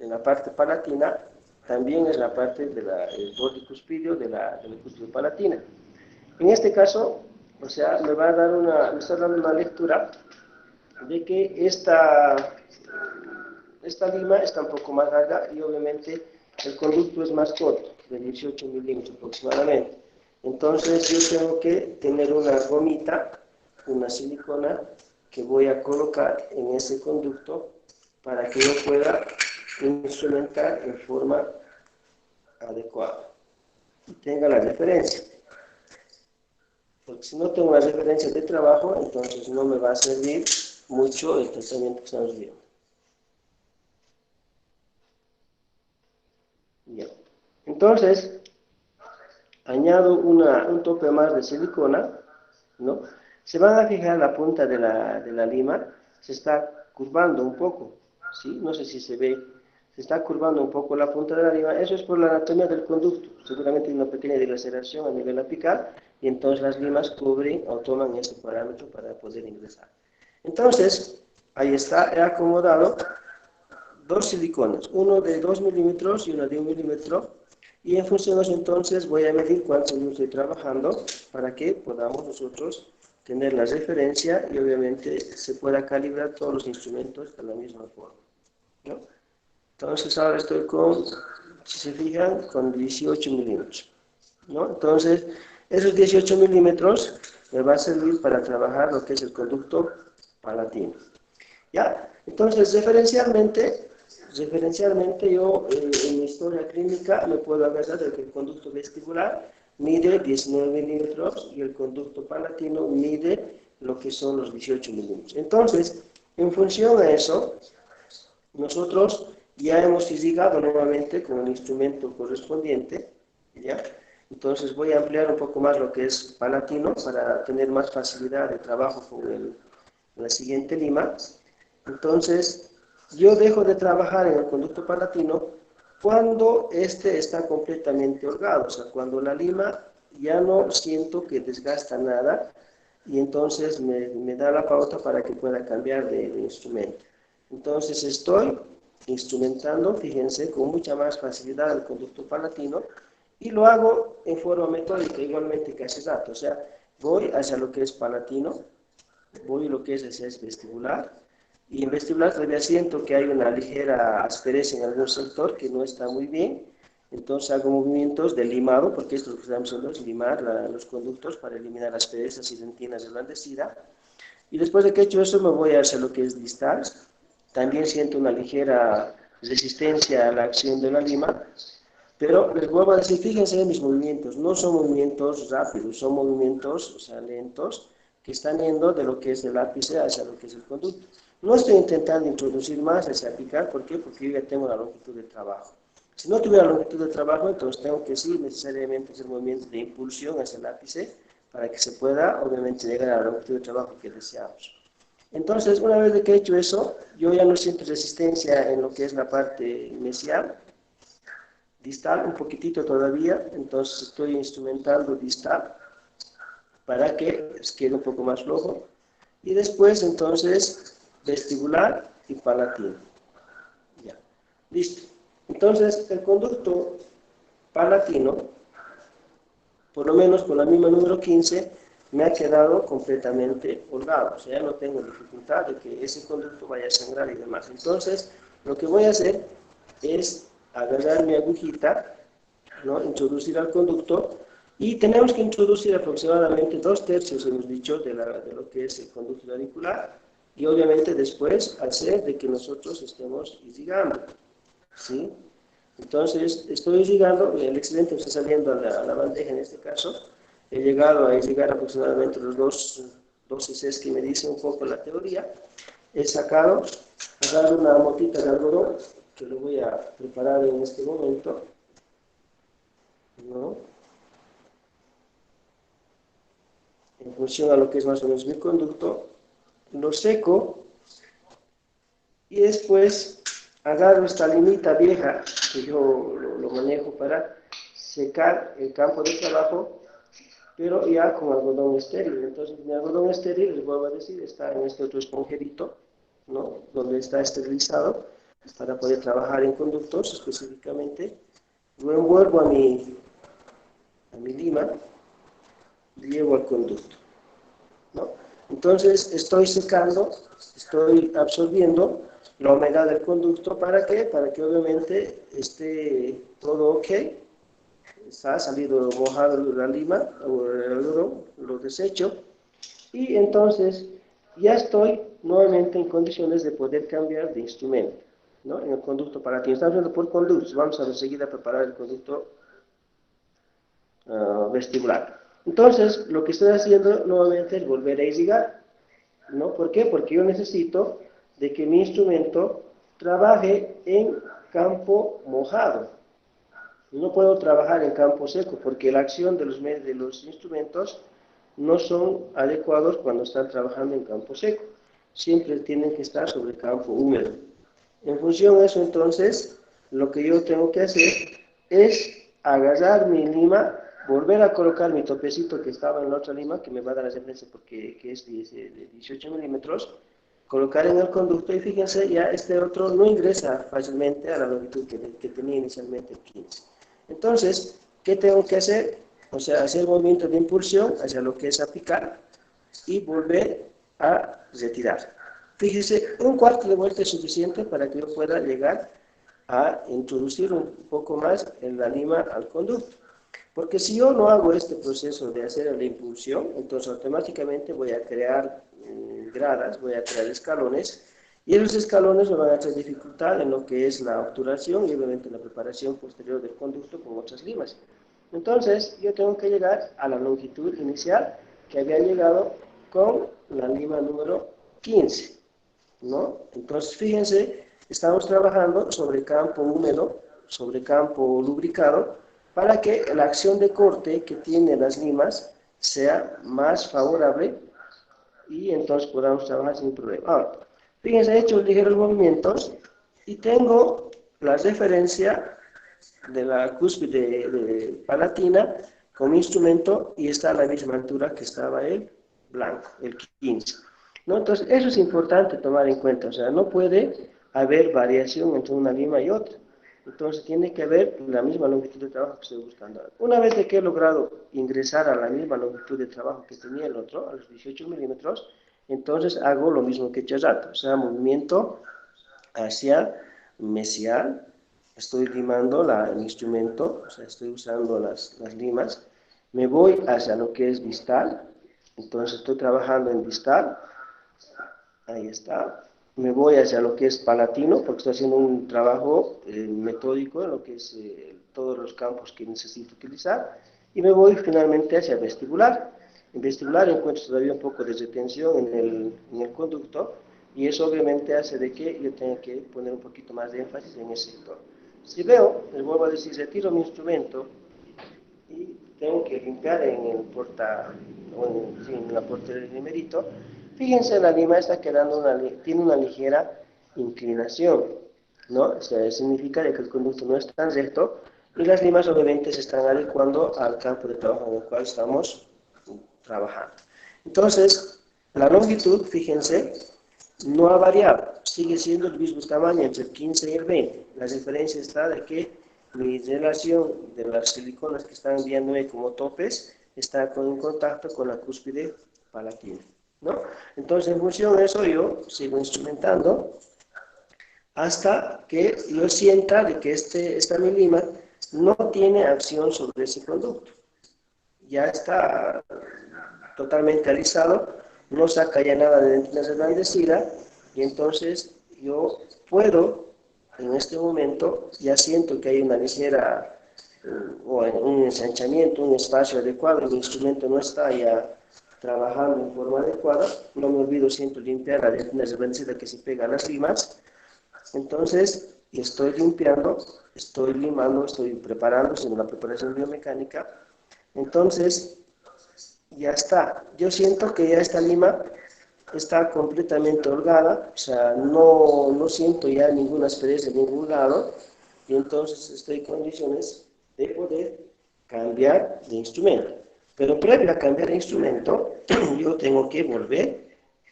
la parte palatina también es la parte del borde cuspidio de la cúspide palatina. En este caso, o sea, me está dando una lectura de que esta lima está un poco más larga y obviamente el conducto es más corto, de 18 milímetros aproximadamente. Entonces yo tengo que tener una gomita, una silicona, que voy a colocar en ese conducto para que yo pueda instrumentar en forma adecuada y tenga la referencia. Porque si no tengo la referencia de trabajo, entonces no me va a servir mucho el tratamiento que estamos viendo. Bien. Entonces, añado un tope más de silicona, ¿no? Se van a fijar la punta de la lima, se está curvando un poco, ¿sí? No sé si se ve, se está curvando un poco la punta de la lima, eso es por la anatomía del conducto, seguramente hay una pequeña dilaceración a nivel apical, y entonces las limas cubren o toman ese parámetro para poder ingresar. Entonces, ahí está, he acomodado dos silicones, uno de 2 milímetros y uno de 1 milímetro, y en función de eso entonces voy a medir cuánto yo estoy trabajando para que podamos nosotros tener la referencia y obviamente se pueda calibrar todos los instrumentos de la misma forma, ¿no? Entonces ahora estoy con, si se fijan, con 18 milímetros, ¿no? Entonces esos 18 milímetros me va a servir para trabajar lo que es el conducto palatino, ¿ya? Entonces referencialmente yo en mi historia clínica me puedo agarrar de que el conducto vestibular mide 19 milímetros y el conducto palatino mide lo que son los 18 milímetros. Entonces, en función a eso, nosotros ya hemos irrigado nuevamente con el instrumento correspondiente, ¿ya? Entonces voy a ampliar un poco más lo que es palatino para tener más facilidad de trabajo con la siguiente lima. Entonces, yo dejo de trabajar en el conducto palatino cuando este está completamente holgado, o sea, cuando la lima ya no siento que desgasta nada y entonces me da la pauta para que pueda cambiar de instrumento. Entonces estoy instrumentando, fíjense, con mucha más facilidad el conducto palatino y lo hago en forma metódica, igualmente que hace rato, o sea, voy hacia lo que es palatino, voy a lo que es hacia vestibular, y en vestibular todavía siento que hay una ligera aspereza en algún sector que no está muy bien, entonces hago movimientos de limado, porque esto es lo que estamos haciendo, es limar los conductos para eliminar asperezas y dentinas reblandecidas, y después de que he hecho eso me voy hacia lo que es distal, también siento una ligera resistencia a la acción de la lima, pero les vuelvo a decir, fíjense en mis movimientos, no son movimientos rápidos, son movimientos, o sea, lentos, que están yendo de lo que es el ápice hacia lo que es el conducto. No estoy intentando introducir más hacia apical, ¿por qué? Porque yo ya tengo la longitud de trabajo. Si no tuviera longitud de trabajo, entonces tengo que sí necesariamente hacer movimientos de impulsión hacia el ápice para que se pueda, obviamente, llegar a la longitud de trabajo que deseamos. Entonces, una vez que he hecho eso, yo ya no siento resistencia en lo que es la parte mesial, distal un poquitito todavía, entonces estoy instrumentando distal para que quede un poco más flojo, y después entonces vestibular y palatino. Ya, listo. Entonces el conducto palatino, por lo menos con la misma número 15, me ha quedado completamente holgado, o sea, ya no tengo dificultad de que ese conducto vaya a sangrar y demás. Entonces, lo que voy a hacer es agarrar mi agujita, ¿no? Introducir al conducto, y tenemos que introducir aproximadamente 2/3, hemos dicho, de lo que es el conducto auricular, y obviamente después hacer de que nosotros estemos irrigando, ¿sí? Entonces, estoy irrigando, el excedente está saliendo a la bandeja en este caso, he llegado a irrigar aproximadamente los 2 cc que me dice un poco la teoría, he sacado, agarro una motita de algodón, que lo voy a preparar en este momento, ¿no? En función a lo que es más o menos mi conducto, lo seco y después agarro esta limita vieja que yo lo manejo para secar el campo de trabajo pero ya con algodón estéril. Entonces, mi algodón estéril, les vuelvo a decir, está en este otro esponjerito, ¿no? Donde está esterilizado, para poder trabajar en conductos específicamente. Lo envuelvo a mi lima, llevo al conducto, ¿no? Entonces, estoy secando, estoy absorbiendo la humedad del conducto. ¿Para qué? Para que obviamente esté todo ok. Ha salido mojado la lima o el algodón, lo desecho, y entonces ya estoy nuevamente en condiciones de poder cambiar de instrumento, ¿no? En el conducto palatino. Estamos viendo por conductos, vamos a enseguida preparar el conducto vestibular. Entonces, lo que estoy haciendo nuevamente es volver a irrigar, ¿no? ¿Por qué? Porque yo necesito de que mi instrumento trabaje en campo mojado. No puedo trabajar en campo seco porque la acción de los instrumentos no son adecuados cuando están trabajando en campo seco. Siempre tienen que estar sobre campo húmedo. En función de eso, entonces, lo que yo tengo que hacer es agarrar mi lima, volver a colocar mi topecito que estaba en la otra lima, que me va a dar la referencia porque que es de 18 milímetros, colocar en el conducto, y fíjense, ya este otro no ingresa fácilmente a la longitud que tenía inicialmente el 15. Entonces, ¿qué tengo que hacer? O sea, hacer movimiento de impulsión hacia lo que es aplicar y volver a retirar. Fíjese, un cuarto de vuelta es suficiente para que yo pueda llegar a introducir un poco más en la lima al conducto. Porque si yo no hago este proceso de hacer la impulsión, entonces automáticamente voy a crear gradas, voy a crear escalones, y esos escalones me van a traer dificultad en lo que es la obturación y obviamente la preparación posterior del conducto con otras limas. Entonces, yo tengo que llegar a la longitud inicial que había llegado con la lima número 15, ¿no? Entonces, fíjense, estamos trabajando sobre campo húmedo, sobre campo lubricado, para que la acción de corte que tienen las limas sea más favorable y entonces podamos trabajar sin problema. Ahora, fíjense, he hecho ligeros movimientos y tengo la referencia de la cúspide de palatina con mi instrumento y está a la misma altura que estaba el blanco, el 15. ¿No? Entonces, eso es importante tomar en cuenta, o sea, no puede haber variación entre una lima y otra. Entonces, tiene que haber la misma longitud de trabajo que estoy buscando. Una vez de que he logrado ingresar a la misma longitud de trabajo que tenía el otro, a los 18 milímetros, entonces hago lo mismo que he hecho hace rato, o sea, movimiento hacia mesial. Estoy limando el instrumento, o sea, estoy usando las limas. Me voy hacia lo que es distal, entonces estoy trabajando en distal, ahí está. Me voy hacia lo que es palatino, porque estoy haciendo un trabajo metódico en lo que es todos los campos que necesito utilizar. Y me voy finalmente hacia vestibular. En vestibular encuentro todavía un poco de retención en el conducto, y eso obviamente hace de que yo tenga que poner un poquito más de énfasis en ese sector. Si veo, les vuelvo a decir, retiro mi instrumento y tengo que limpiar en el en la portería del limerito. Fíjense, la lima está quedando tiene una ligera inclinación, ¿no? O sea, significa que el conducto no es tan recto y las limas obviamente se están adecuando al campo de trabajo en el cual estamos trabajando. Entonces, la longitud, fíjense, no ha variado, sigue siendo el mismo tamaño entre el 15 y el 20. La diferencia está de que mi relación de las siliconas que están enviándome como topes está en contacto con la cúspide palatina, ¿no? Entonces, en función de eso, yo sigo instrumentando hasta que yo sienta de que esta mi lima no tiene acción sobre ese conducto. Ya está totalmente alisado, no saca ya nada de dentro de la reblandecida, y entonces yo puedo, en este momento, ya siento que hay una ligera o un ensanchamiento, un espacio adecuado, el instrumento no está ya trabajando en forma adecuada, no me olvido siempre limpiar la reblandecida que se pega a las limas. Entonces, estoy limpiando, estoy limando, estoy preparando, haciendo la preparación biomecánica. Entonces, ya está. Yo siento que ya esta lima está completamente holgada, o sea, no siento ya ninguna aspereza de ningún lado, y entonces estoy en condiciones de poder cambiar de instrumento. Pero previo a cambiar de instrumento, yo tengo que volver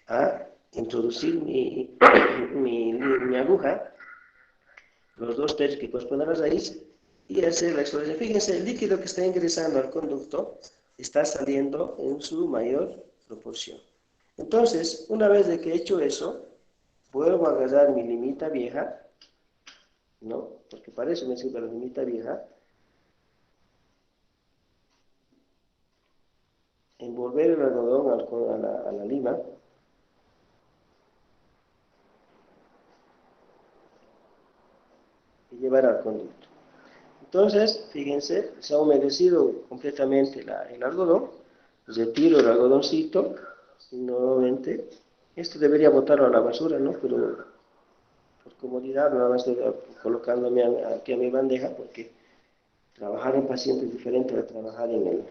a introducir mi aguja, los 2/3 que corresponden a la raíz, y hacer la exploración. Fíjense, el líquido que está ingresando al conducto está saliendo en su mayor proporción. Entonces, una vez de que he hecho eso, vuelvo a agarrar mi limita vieja, ¿no? Porque para eso me sirve la limita vieja. Envolver el algodón a la lima. Y llevar al conducto. Entonces, fíjense, se ha humedecido completamente el algodón. Retiro el algodoncito y nuevamente, esto debería botarlo a la basura, ¿no? Pero por comodidad nada más estoy colocándome aquí a mi bandeja, porque trabajar en pacientes es diferente de trabajar en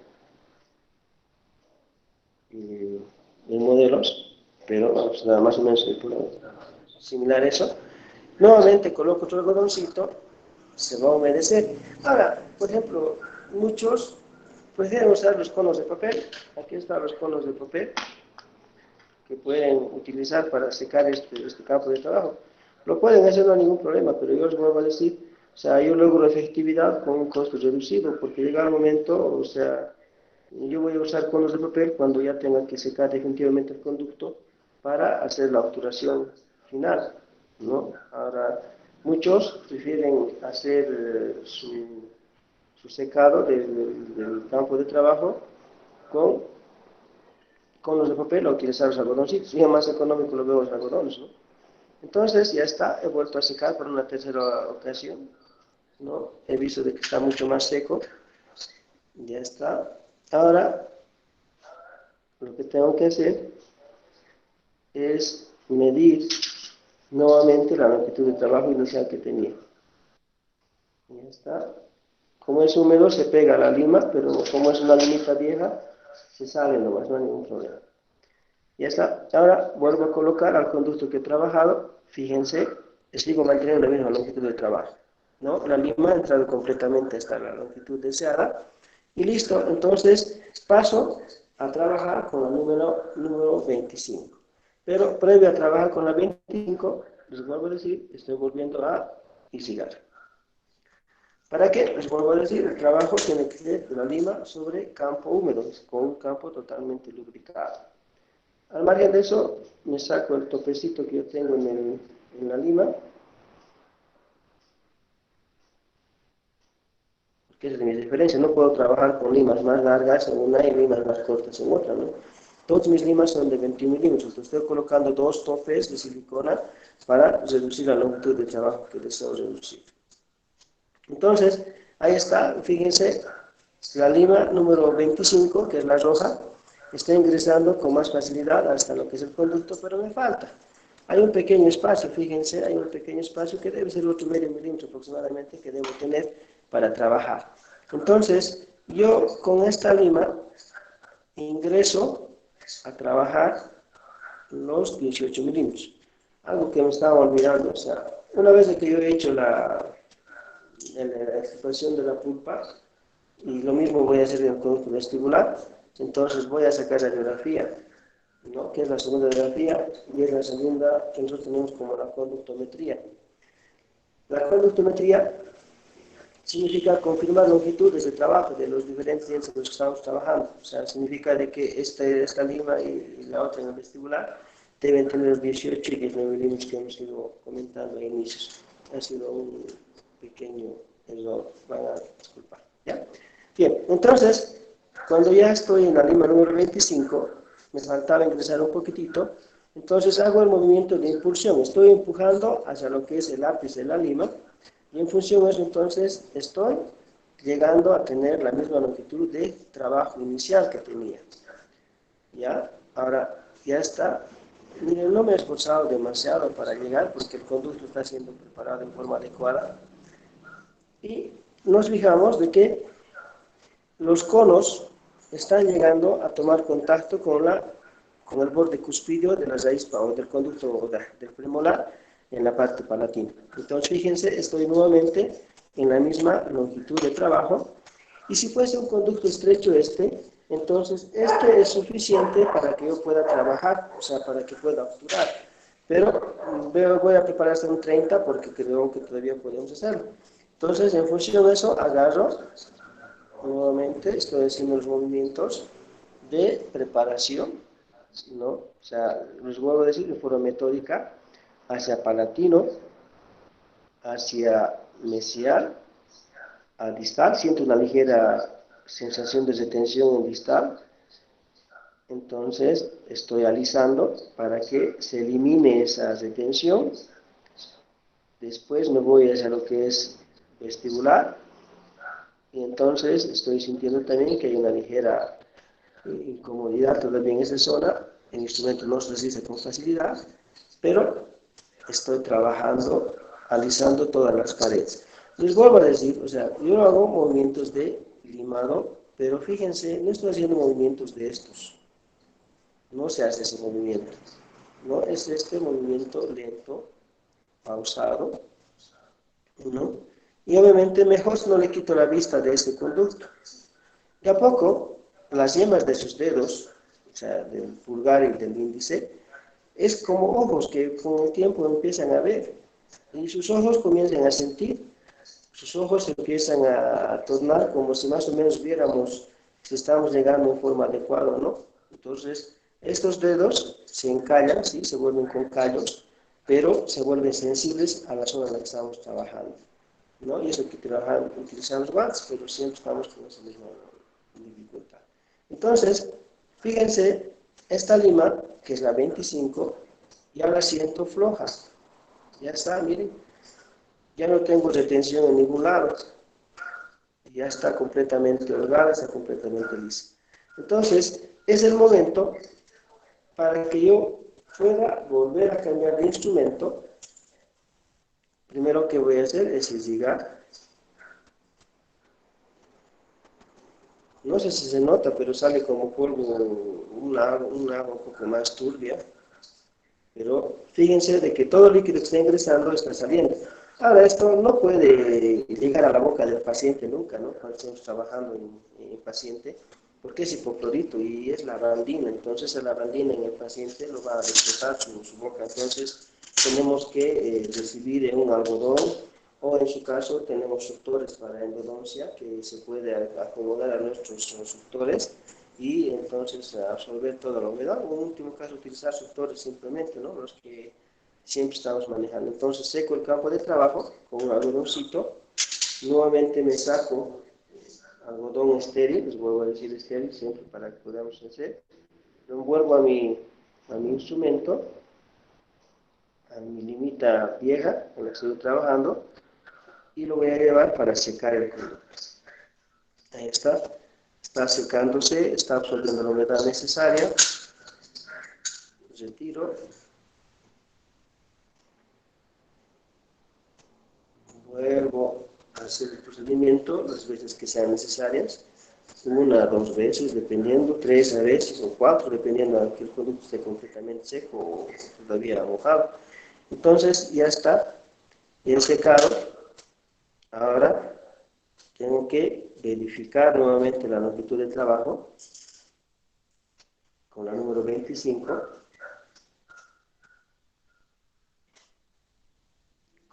modelos, pero vamos, nada más o menos similar a eso. Nuevamente coloco otro algodoncito, se va a humedecer. Ahora, por ejemplo, muchos prefieren usar los conos de papel. Aquí están los conos de papel que pueden utilizar para secar este campo de trabajo. Lo pueden hacer, no hay ningún problema, pero yo les vuelvo a decir, o sea, yo logro efectividad con un costo reducido, porque llega el momento, o sea, yo voy a usar conos de papel cuando ya tenga que secar definitivamente el conducto para hacer la obturación final, ¿no? Ahora, muchos prefieren hacer su secado del campo de trabajo con conos de papel o utilizar los algodoncitos. Y es más económico lo veo los algodones, ¿no? Entonces ya está, he vuelto a secar por una tercera ocasión, ¿no? He visto de que está mucho más seco, ya está. Ahora, lo que tengo que hacer es medir nuevamente la longitud de trabajo inicial que tenía. Ya está. Como es húmedo, se pega la lima, pero como es una limita vieja, se sale nomás, no hay ningún problema. Ya está. Ahora vuelvo a colocar al conducto que he trabajado. Fíjense, sigo manteniendo la misma longitud de trabajo, ¿no? La lima ha entrado completamente hasta la longitud deseada. Y listo. Entonces paso a trabajar con la número 25. Pero previo a trabajar con la 25, les vuelvo a decir, estoy volviendo a isigar. ¿Para qué? Les vuelvo a decir, el trabajo tiene que ser de la lima sobre campo húmedo, con un campo totalmente lubricado. Al margen de eso, me saco el topecito que yo tengo en la lima, porque esa es mi diferencia. No puedo trabajar con limas más largas en una y limas más cortas en otra, ¿no? Todas mis limas son de 21 milímetros. Entonces estoy colocando 2 topes de silicona para reducir la longitud de trabajo que deseo reducir. Entonces, ahí está, fíjense, la lima número 25, que es la roja, está ingresando con más facilidad hasta lo que es el conducto, pero me falta. Hay un pequeño espacio, fíjense, hay un pequeño espacio que debe ser otro medio milímetro aproximadamente que debo tener para trabajar. Entonces, yo con esta lima ingreso a trabajar los 18 milímetros. Algo que me estaba olvidando, o sea, una vez que yo he hecho la expresión de la pulpa, y lo mismo voy a hacer en el conducto vestibular, entonces voy a sacar la radiografía, ¿no? Que es la segunda radiografía, y es la segunda que nosotros tenemos como la conductometría. La conductometría significa confirmar longitudes de trabajo de los diferentes dientes en los que estamos trabajando. O sea, significa de que esta lima y la otra en el vestibular deben tener los 18 y 19 milímetros que hemos ido comentando al inicio. Ha sido un pequeño error, van a disculpar. ¿Ya? Bien, entonces, cuando ya estoy en la lima número 25, me faltaba ingresar un poquitito, entonces hago el movimiento de impulsión. Estoy empujando hacia lo que es el ápice de la lima, y en función de eso, entonces, estoy llegando a tener la misma longitud de trabajo inicial que tenía. ¿Ya? Ahora, ya está. Miren, no me he esforzado demasiado para llegar, porque el conducto está siendo preparado en forma adecuada. Y nos fijamos de que los conos están llegando a tomar contacto con el borde cuspidio de la raíz o del conducto del premolar en la parte palatina. Entonces, fíjense, estoy nuevamente en la misma longitud de trabajo. Y si fuese un conducto estrecho Entonces, este es suficiente para que yo pueda trabajar, o sea, para que pueda obturar. Pero voy a preparar hasta un 30 porque creo que todavía podemos hacerlo. Entonces, en función de eso, agarro, nuevamente, estoy haciendo los movimientos de preparación, ¿no? O sea, los vuelvo a decir de forma metódica, hacia palatino, hacia mesial, a distal, siento una ligera sensación de retención en distal, entonces estoy alisando para que se elimine esa retención. Después me voy hacia lo que es vestibular y entonces estoy sintiendo también que hay una ligera incomodidad todavía en esa zona. El instrumento no se resiste con facilidad, pero estoy trabajando, alisando todas las paredes. Les vuelvo a decir, o sea, yo hago movimientos de limado, pero fíjense, no estoy haciendo movimientos de estos. No se hace ese movimiento. No es este movimiento lento, pausado, ¿no? Y obviamente mejor si no le quito la vista de este conducto. De a poco, las yemas de sus dedos, o sea, del pulgar y del índice, es como ojos que con el tiempo empiezan a ver. Y sus ojos comienzan a sentir. Sus ojos empiezan a tornar como si más o menos viéramos si estamos llegando en forma adecuada o no. Entonces, estos dedos se encallan, ¿sí? Se vuelven con callos, pero se vuelven sensibles a la zona en la que estamos trabajando, ¿no? Y eso que utilizamos guantes, pero siempre estamos con esa misma dificultad. Entonces, fíjense, esta lima, que es la 25, ya la siento floja. Ya está, miren. Ya no tengo retención en ningún lado. Ya está completamente holgada, está completamente lisa. Entonces, es el momento para que yo pueda volver a cambiar de instrumento. Primero que voy a hacer es irrigar. No sé si se nota, pero sale como polvo, un agua un poco más turbia. Pero fíjense de que todo el líquido que está ingresando está saliendo. Ahora, esto no puede llegar a la boca del paciente nunca, ¿no? Cuando estamos trabajando en paciente, porque es hipoclorito y es lavandina, entonces la lavandina en el paciente lo va a destrozar su boca. Entonces, tenemos que recibir en un algodón o en su caso tenemos suctores para endodoncia que se puede acomodar a nuestros suctores y entonces absorber toda la humedad, o en último caso utilizar suctores simplemente, ¿no? Los que siempre estamos manejando. Entonces seco el campo de trabajo con un algodoncito, nuevamente me saco algodón estéril, les vuelvo a decir estéril siempre para que podamos hacer, lo envuelvo a mi instrumento, a mi limita vieja con la que estoy trabajando y lo voy a llevar para secar el conducto. Ahí está secándose, está absorbiendo la humedad necesaria. Retiro, vuelvo a hacer el procedimiento las veces que sean necesarias, una, dos veces, dependiendo, tres veces o cuatro, dependiendo de que el producto esté completamente seco o todavía mojado. Entonces ya está bien secado. Ahora tengo que verificar nuevamente la longitud de trabajo con la número 25.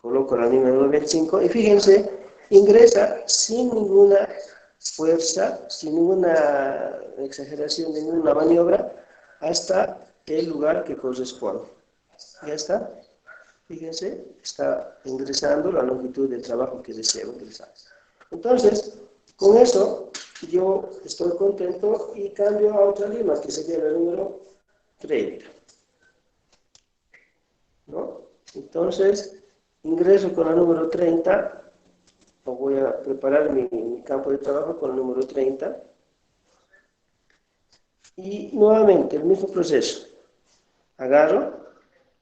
Coloco la número 25 y fíjense, ingresa sin ninguna fuerza, sin ninguna exageración, ninguna maniobra, hasta el lugar que corresponde. Ya está. Fíjense, está ingresando la longitud del trabajo que deseo ingresar. Entonces, con eso, yo estoy contento y cambio a otra lima, que sería la número 30. ¿No? Entonces, ingreso con la número 30, o voy a preparar mi campo de trabajo con el número 30, y nuevamente el mismo proceso. Agarro,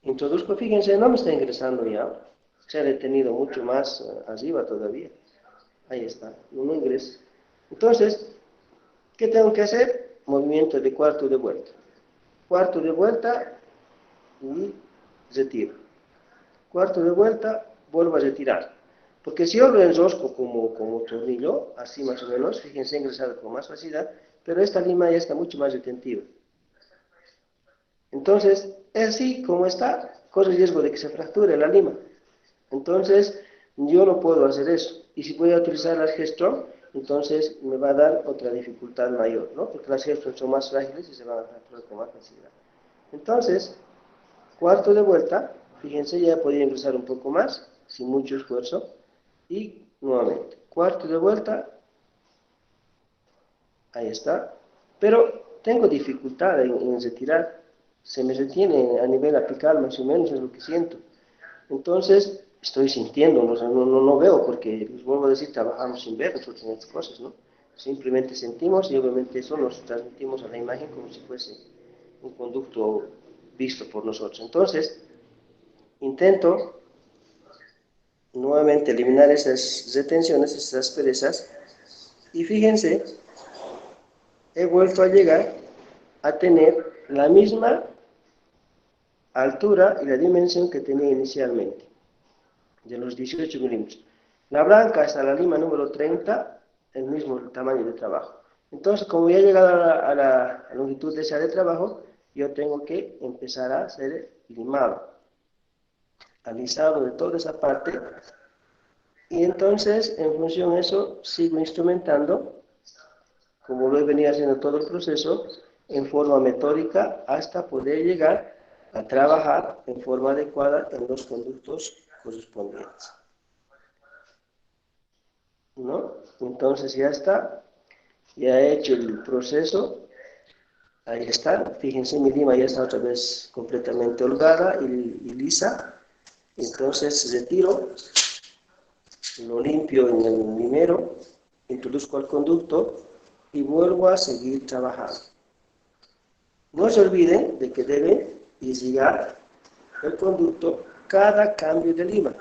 introduzco, fíjense, no me está ingresando ya, se ha detenido mucho más arriba todavía. Ahí está, no ingresa. Entonces, ¿qué tengo que hacer? Movimiento de cuarto de vuelta. Cuarto de vuelta y retiro. Cuarto de vuelta, vuelvo a retirar. Porque si yo lo enrosco como tornillo, así más o menos, fíjense, ingresado con más facilidad, pero esta lima ya está mucho más retentiva. Entonces, así como está, corre el riesgo de que se fracture la lima. Entonces, yo no puedo hacer eso. Y si voy a utilizar las Gestron, entonces me va a dar otra dificultad mayor, ¿no? Porque las Gestron son más frágiles y se van a fracturar con más facilidad. Entonces, cuarto de vuelta, fíjense, ya podría ingresar un poco más, sin mucho esfuerzo. Y nuevamente, cuarto de vuelta, ahí está. Pero tengo dificultad en retirar. Se me retiene a nivel apical, más o menos, es lo que siento. Entonces, estoy sintiendo, no veo, porque les vuelvo a decir, trabajamos sin ver nosotros en estas cosas, ¿no? Simplemente sentimos y obviamente eso nos transmitimos a la imagen como si fuese un conducto visto por nosotros. Entonces, intento nuevamente eliminar esas retenciones, esas asperezas, y fíjense, he vuelto a llegar a tener la misma altura y la dimensión que tenía inicialmente, de los 18 milímetros. La blanca hasta la lima número 30, el mismo tamaño de trabajo. Entonces, como ya he llegado a la longitud de esa de trabajo, yo tengo que empezar a hacer limado, alisado de toda esa parte, y entonces, en función de eso, sigo instrumentando, como lo he venido haciendo todo el proceso, en forma metódica, hasta poder llegar a trabajar en forma adecuada en los conductos correspondientes, ¿no? Entonces ya está, ya he hecho el proceso, ahí está, fíjense, mi lima ya está otra vez completamente holgada y lisa. Entonces retiro, lo limpio en el limero, introduzco al conducto y vuelvo a seguir trabajando. No se olviden de que deben irrigar el conducto cada cambio de lima.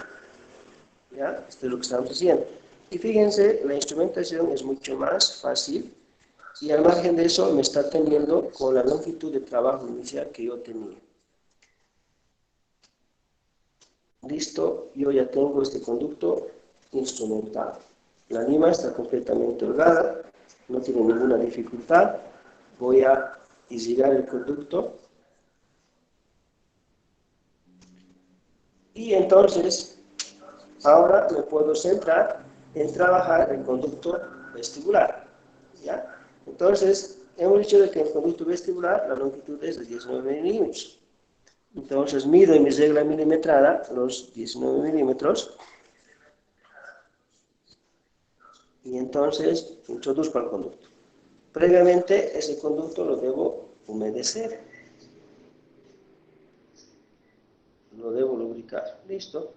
¿Ya? Esto es lo que estamos haciendo. Y fíjense, la instrumentación es mucho más fácil y al margen de eso me está teniendo con la longitud de trabajo inicial que yo tenía. Listo, yo ya tengo este conducto instrumentado. La lima está completamente holgada, no tiene ninguna dificultad. Voy a irrigar el conducto. Y entonces, ahora me puedo centrar en trabajar el conducto vestibular, ¿ya? Entonces, hemos dicho de que el conducto vestibular la longitud es de 19 milímetros. Entonces, mido en mi regla milimetrada los 19 milímetros y entonces introduzco al conducto. Previamente, ese conducto lo debo humedecer, lo debo lubricar. ¿Listo?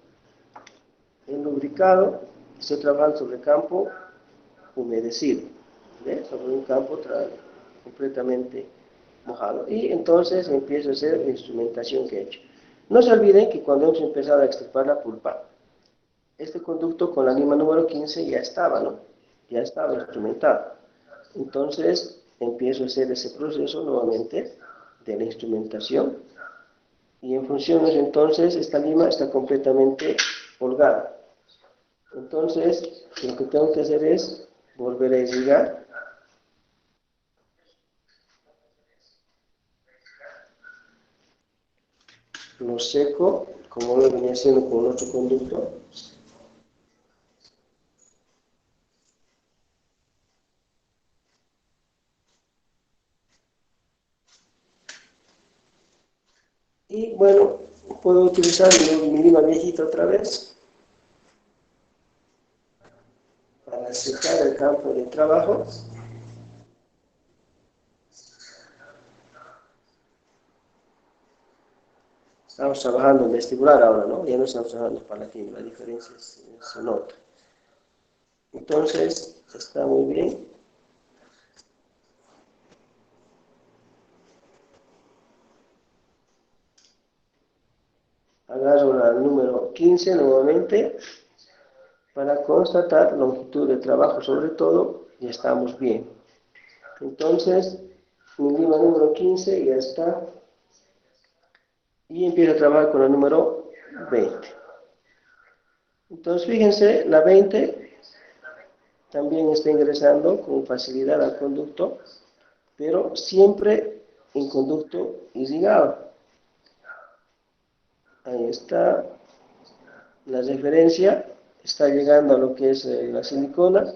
El lubricado, estoy trabajando sobre campo humedecido, ¿ves? Sobre un campo completamente mojado. Y entonces empiezo a hacer la instrumentación que he hecho. No se olviden que cuando hemos empezado a extirpar la pulpa, este conducto con la lima número 15 ya estaba, ¿no? Ya estaba instrumentado. Entonces empiezo a hacer ese proceso nuevamente de la instrumentación. Y en función de eso, entonces, esta lima está completamente holgada. Entonces, lo que tengo que hacer es volver a irrigar. Lo seco, como lo venía haciendo con otro conducto. Y bueno, puedo utilizar mi lima viejita otra vez para secar el campo de trabajo. Estamos trabajando en vestibular ahora, ¿no? Ya no estamos trabajando en palatino, la diferencia se nota. Entonces, está muy bien. Agarro la número 15 nuevamente para constatar longitud de trabajo sobre todo y estamos bien. Entonces, mi lima número 15 ya está y empiezo a trabajar con la número 20. Entonces, fíjense, la 20 también está ingresando con facilidad al conducto pero siempre en conducto irrigado. Ahí está la referencia, está llegando a lo que es la silicona.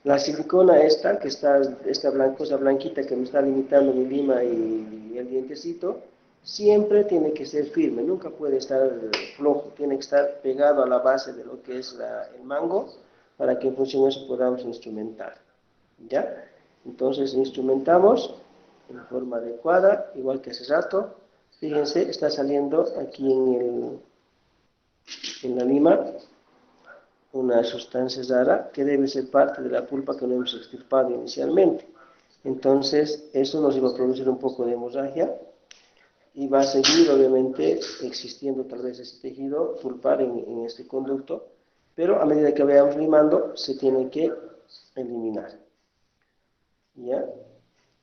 La silicona esta, que está, esta cosa blanquita que me está limitando mi lima y el dientecito, siempre tiene que ser firme, nunca puede estar flojo, tiene que estar pegado a la base de lo que es el mango, para que en función de eso podamos instrumentar. ¿Ya? Entonces instrumentamos en forma adecuada, igual que hace rato. Fíjense, está saliendo aquí en la lima una sustancia rara que debe ser parte de la pulpa que no hemos extirpado inicialmente. Entonces, eso nos iba a producir un poco de hemorragia y va a seguir, obviamente, existiendo tal vez ese tejido pulpar en este conducto, pero a medida que vayamos limando, se tiene que eliminar. ¿Ya?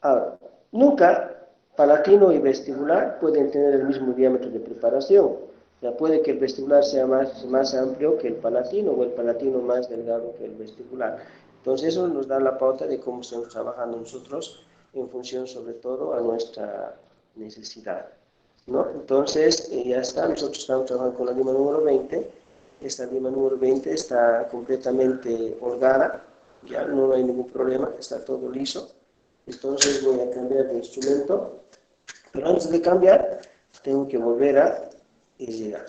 Ahora, nunca palatino y vestibular pueden tener el mismo diámetro de preparación. O sea, puede que el vestibular sea más amplio que el palatino o el palatino más delgado que el vestibular. Entonces eso nos da la pauta de cómo estamos trabajando nosotros en función sobre todo a nuestra necesidad, ¿no? Entonces ya está, nosotros estamos trabajando con la lima número 20. Esta lima número 20 está completamente holgada, ya no hay ningún problema, está todo liso. Entonces voy a cambiar de instrumento, pero antes de cambiar tengo que volver a irrigar,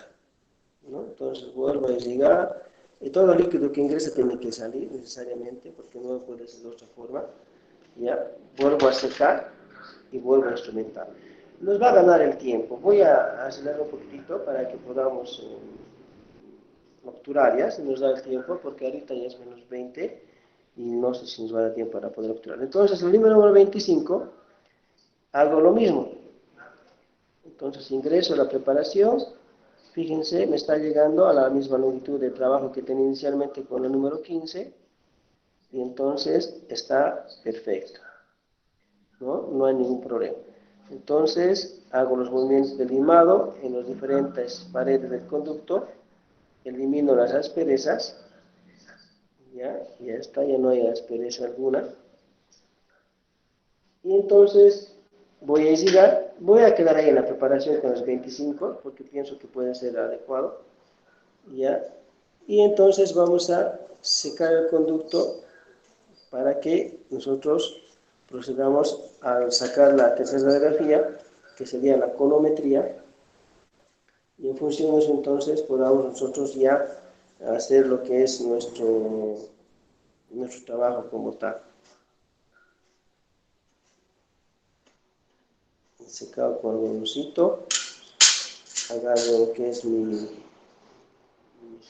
¿no? Entonces vuelvo a irrigar y todo líquido que ingrese tiene que salir necesariamente porque no puede ser de otra forma. Ya vuelvo a secar y vuelvo a instrumentar. Nos va a ganar el tiempo. Voy a acelerar un poquitito para que podamos obturar, ya, si nos da el tiempo, porque ahorita ya es menos 20 y no sé si nos va a dar tiempo para poder obturar. Entonces, el número 25, hago lo mismo. Entonces, ingreso a la preparación. Fíjense, me está llegando a la misma longitud de trabajo que tenía inicialmente con el número 15. Y entonces está perfecto, ¿no? No hay ningún problema. Entonces, hago los movimientos de limado en las diferentes paredes del conducto. Elimino las asperezas. Ya está, ya no hay aspereza alguna. Y entonces voy a llegar, voy a quedar ahí en la preparación con los 25 porque pienso que puede ser adecuado, ¿ya? Y entonces vamos a secar el conducto para que nosotros procedamos a sacar la tercera radiografía, que sería la conometría, y en función de eso entonces podamos nosotros ya hacer lo que es nuestro trabajo como tal. Secado con algodoncito, agarro lo que es mis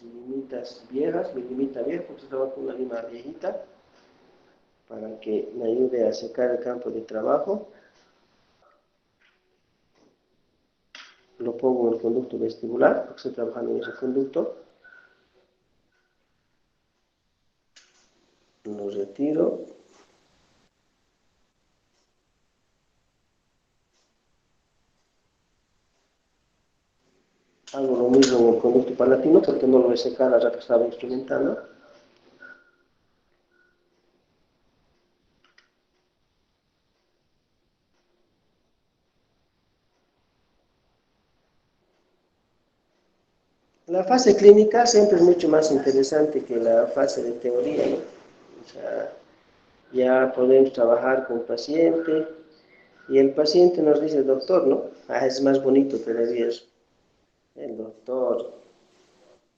limitas viejas, mi limita vieja, porque trabajo con una lima viejita, para que me ayude a secar el campo de trabajo. Lo pongo en el conducto vestibular, porque estoy trabajando en ese conducto. Lo retiro. Hago lo mismo en el conducto palatino, porque no lo voy a secar al rato que estaba instrumentando. La fase clínica siempre es mucho más interesante que la fase de teoría, ¿no? O sea, ya podemos trabajar con el paciente y el paciente nos dice, doctor, ¿no? Es más bonito todavía eso. El doctor,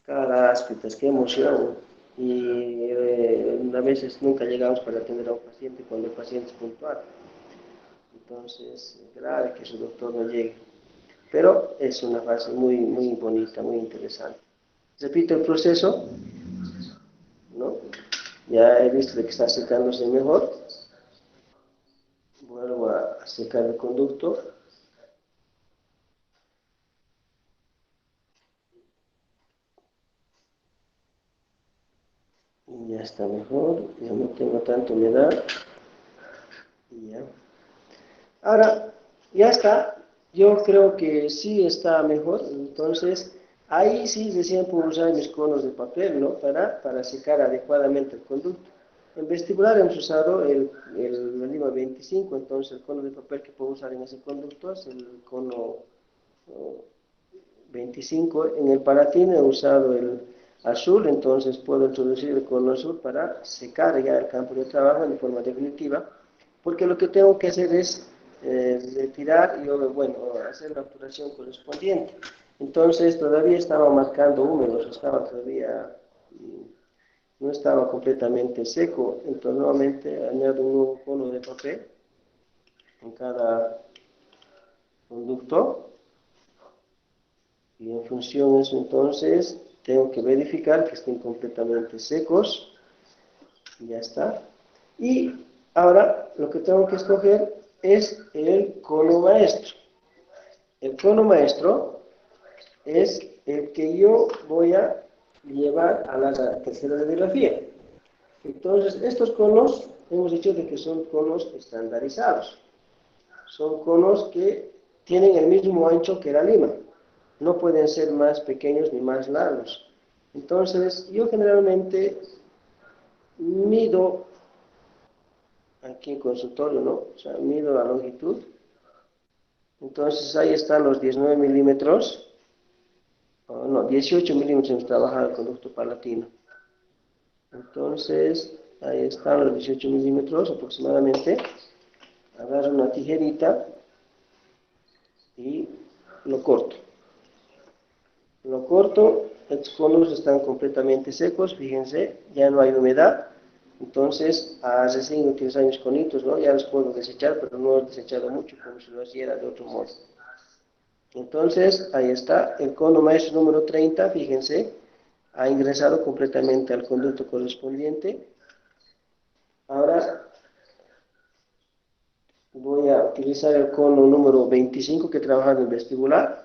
caráspitas, qué emoción. Y a veces nunca llegamos para atender a un paciente cuando el paciente es puntual. Entonces, es grave que su doctor no llegue. Pero es una fase muy, muy bonita, muy interesante. Repito el proceso, ¿no? Ya he visto de que está secándose mejor. Vuelvo a secar el conducto. Y ya está mejor, ya no tengo tanta humedad. Y ya. Ahora, ya está. Yo creo que sí está mejor. Entonces, ahí sí recién puedo usar mis conos de papel, ¿no? Para secar adecuadamente el conducto. En vestibular hemos usado la lima 25, entonces el cono de papel que puedo usar en ese conducto es el cono 25. En el Palatino he usado el azul, entonces puedo introducir el cono azul para secar ya el campo de trabajo en forma definitiva, porque lo que tengo que hacer es retirar y bueno, hacer la obturación correspondiente. Entonces todavía estaba marcando húmedos, estaba todavía, no estaba completamente seco, entonces nuevamente añado un nuevo cono de papel en cada conducto. Y en función de eso, entonces, tengo que verificar que estén completamente secos. Ya está. Y ahora lo que tengo que escoger es el cono maestro. El cono maestro es el que yo voy a llevar a la tercera radiografía. Entonces, estos conos, hemos dicho de que son conos estandarizados. Son conos que tienen el mismo ancho que la lima. No pueden ser más pequeños ni más largos. Entonces, yo generalmente mido aquí en consultorio, ¿no? O sea, mido la longitud. Entonces, ahí están los 19 milímetros. Oh, no, 18 milímetros hemos trabajado el conducto palatino. Entonces, ahí están los 18 milímetros aproximadamente. Agarro una tijerita y lo corto. Lo corto, estos conos están completamente secos, fíjense, ya no hay humedad. Entonces, recién utilizar mis conitos, ¿no? Ya los puedo desechar, pero no he desechado mucho como si lo hiciera de otro modo. Entonces, ahí está, el cono maestro número 30, fíjense, ha ingresado completamente al conducto correspondiente. Ahora voy a utilizar el cono número 25 que he trabajado en vestibular.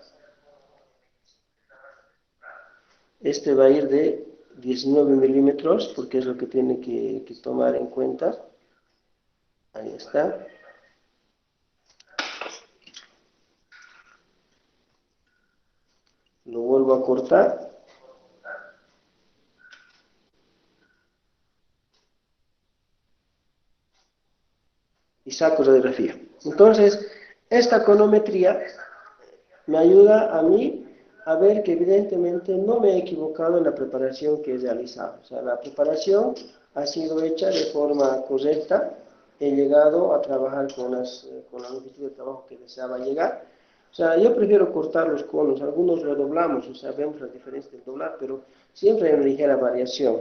Este va a ir de 19 milímetros porque es lo que tiene que tomar en cuenta. Ahí está. Lo vuelvo a cortar. Y saco radiografía. Entonces, esta conometría me ayuda a mí a ver que evidentemente no me he equivocado en la preparación que he realizado. O sea, la preparación ha sido hecha de forma correcta. He llegado a trabajar con la longitud de trabajo que deseaba llegar. O sea, yo prefiero cortar los conos. Algunos lo doblamos, o sea, vemos la diferencia del doblar, pero siempre hay una ligera variación.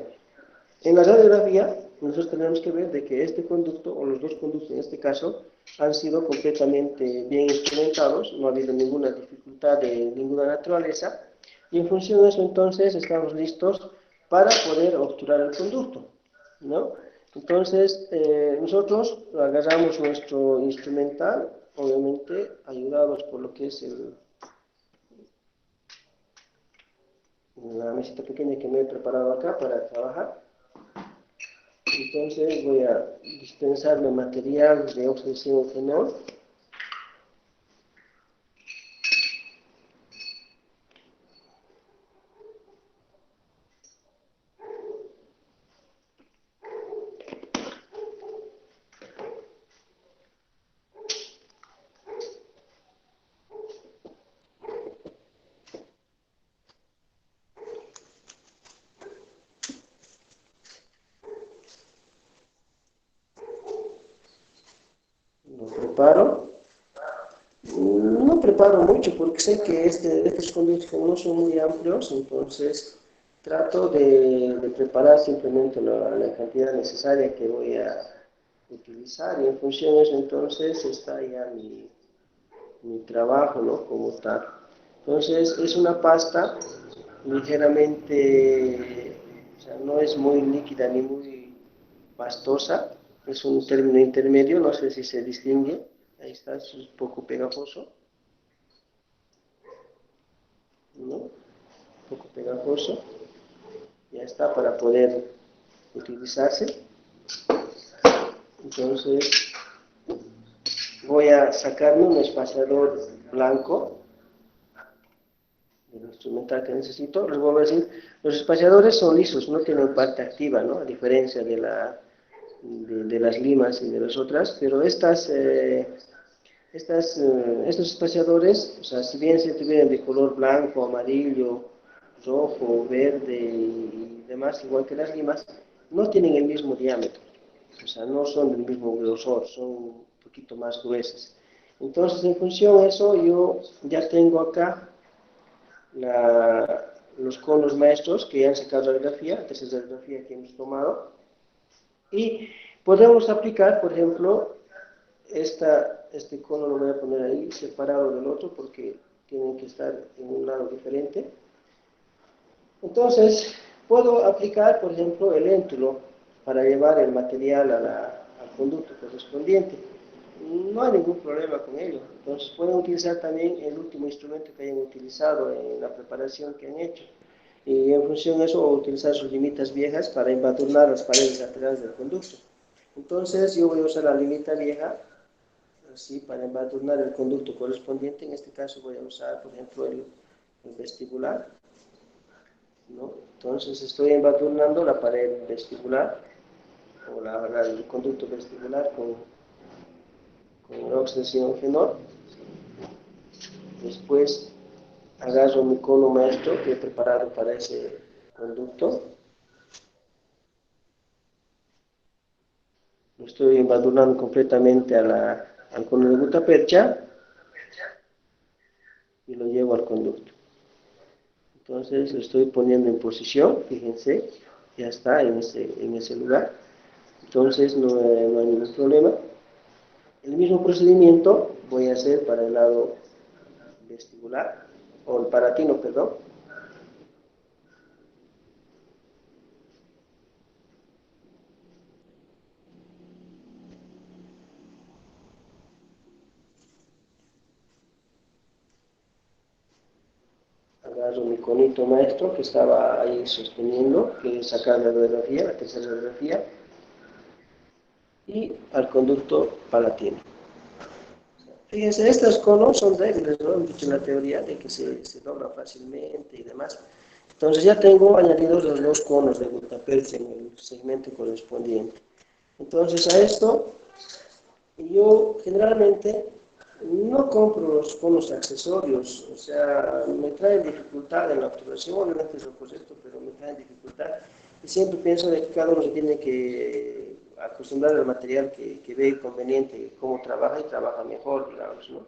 En la radiografía, nosotros tenemos que ver de que este conducto, o los dos conductos en este caso, han sido completamente bien instrumentados, no ha habido ninguna dificultad de ninguna naturaleza, y en función de eso entonces estamos listos para poder obturar el conducto, ¿no? Entonces, nosotros agarramos nuestro instrumental, obviamente ayudados por lo que es la mesita pequeña que me he preparado acá para trabajar. Entonces voy a dispensarme material de óxido de zinc fenol. Lo preparo. No preparo mucho porque sé que estos conductos no son muy amplios, entonces trato de preparar simplemente la cantidad necesaria que voy a utilizar y en función de eso entonces está ya mi trabajo, ¿no? Como tal. Entonces es una pasta ligeramente, o sea, no es muy líquida ni muy pastosa, es un término intermedio, no sé si se distingue, ahí está, es un poco pegajoso, ¿no? Un poco pegajoso, ya está para poder utilizarse. Entonces voy a sacarme un espaciador blanco del instrumental que necesito. Les voy a decir, los espaciadores son lisos, no tienen parte activa, ¿no? A diferencia de de las limas y de las otras, pero estos espaciadores, o sea, si bien se tuvieran de color blanco, amarillo, rojo, verde y demás, igual que las limas, no tienen el mismo diámetro, o sea, no son del mismo grosor, son un poquito más gruesas. Entonces, en función de eso, yo ya tengo acá los conos maestros que ya han sacado radiografía, esta es la radiografía que hemos tomado, y podemos aplicar, por ejemplo, este cono lo voy a poner ahí separado del otro porque tienen que estar en un lado diferente. Entonces, puedo aplicar, por ejemplo, el éntulo para llevar el material al conducto correspondiente. No hay ningún problema con ello. Entonces, pueden utilizar también el último instrumento que hayan utilizado en la preparación que han hecho. Y en función de eso, utilizar sus limitas viejas para embadurnar las paredes laterales del conducto. Entonces, yo voy a usar la limita vieja así para embadurnar el conducto correspondiente. En este caso voy a usar, por ejemplo, el vestibular, ¿no? Entonces estoy embadurnando la pared vestibular o el conducto vestibular con óxido fenol. Después agarro mi cono maestro que he preparado para ese conducto. Lo estoy embadurnando completamente al cono de gutapercha y lo llevo al conducto. Entonces lo estoy poniendo en posición, fíjense, ya está en ese lugar. Entonces no hay ningún problema. El mismo procedimiento voy a hacer para el lado vestibular, o el palatino, perdón. Agarro mi conito maestro que estaba ahí sosteniendo, que es sacar la radiografía, la tercera radiografía, y al conducto palatino. Fíjense, estos conos son débiles, ¿no? Hemos dicho en la teoría de que se doblan fácilmente y demás. Entonces ya tengo añadidos los dos conos de gutapercha en el segmento correspondiente. Entonces a esto yo generalmente no compro los conos accesorios, o sea, me traen dificultad en la obturación, obviamente es lo correcto, pero me traen dificultad. Y siempre pienso de que cada uno se tiene que acostumbrar al material que ve conveniente, cómo trabaja y trabaja mejor, digamos, ¿no?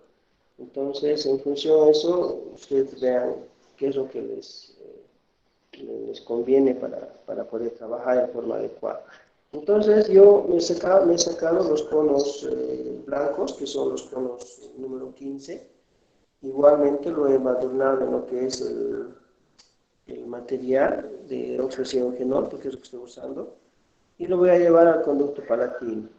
Entonces, en función de eso, ustedes vean qué es lo que les conviene para poder trabajar de forma adecuada. Entonces yo me he sacado los conos blancos, que son los conos número 15. Igualmente lo he embadurnado en lo que es el material de óxido-fenol, porque es lo que estoy usando, y lo voy a llevar al conducto palatino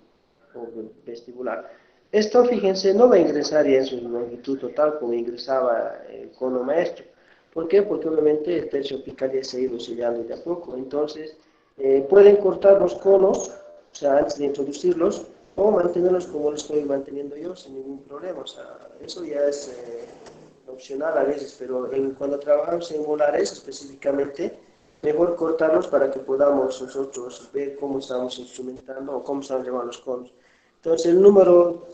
o vestibular. Esto, fíjense, no va a ingresar ya en su longitud total como ingresaba el cono maestro. ¿Por qué? Porque obviamente el tercio apical ya se ha ido sellando de a poco. Entonces, pueden cortar los conos, o sea, antes de introducirlos, o mantenerlos como lo estoy manteniendo yo, sin ningún problema. O sea, eso ya es opcional a veces, pero cuando trabajamos en molares específicamente, mejor cortarlos para que podamos nosotros ver cómo estamos instrumentando o cómo estamos llevando los conos. Entonces, el número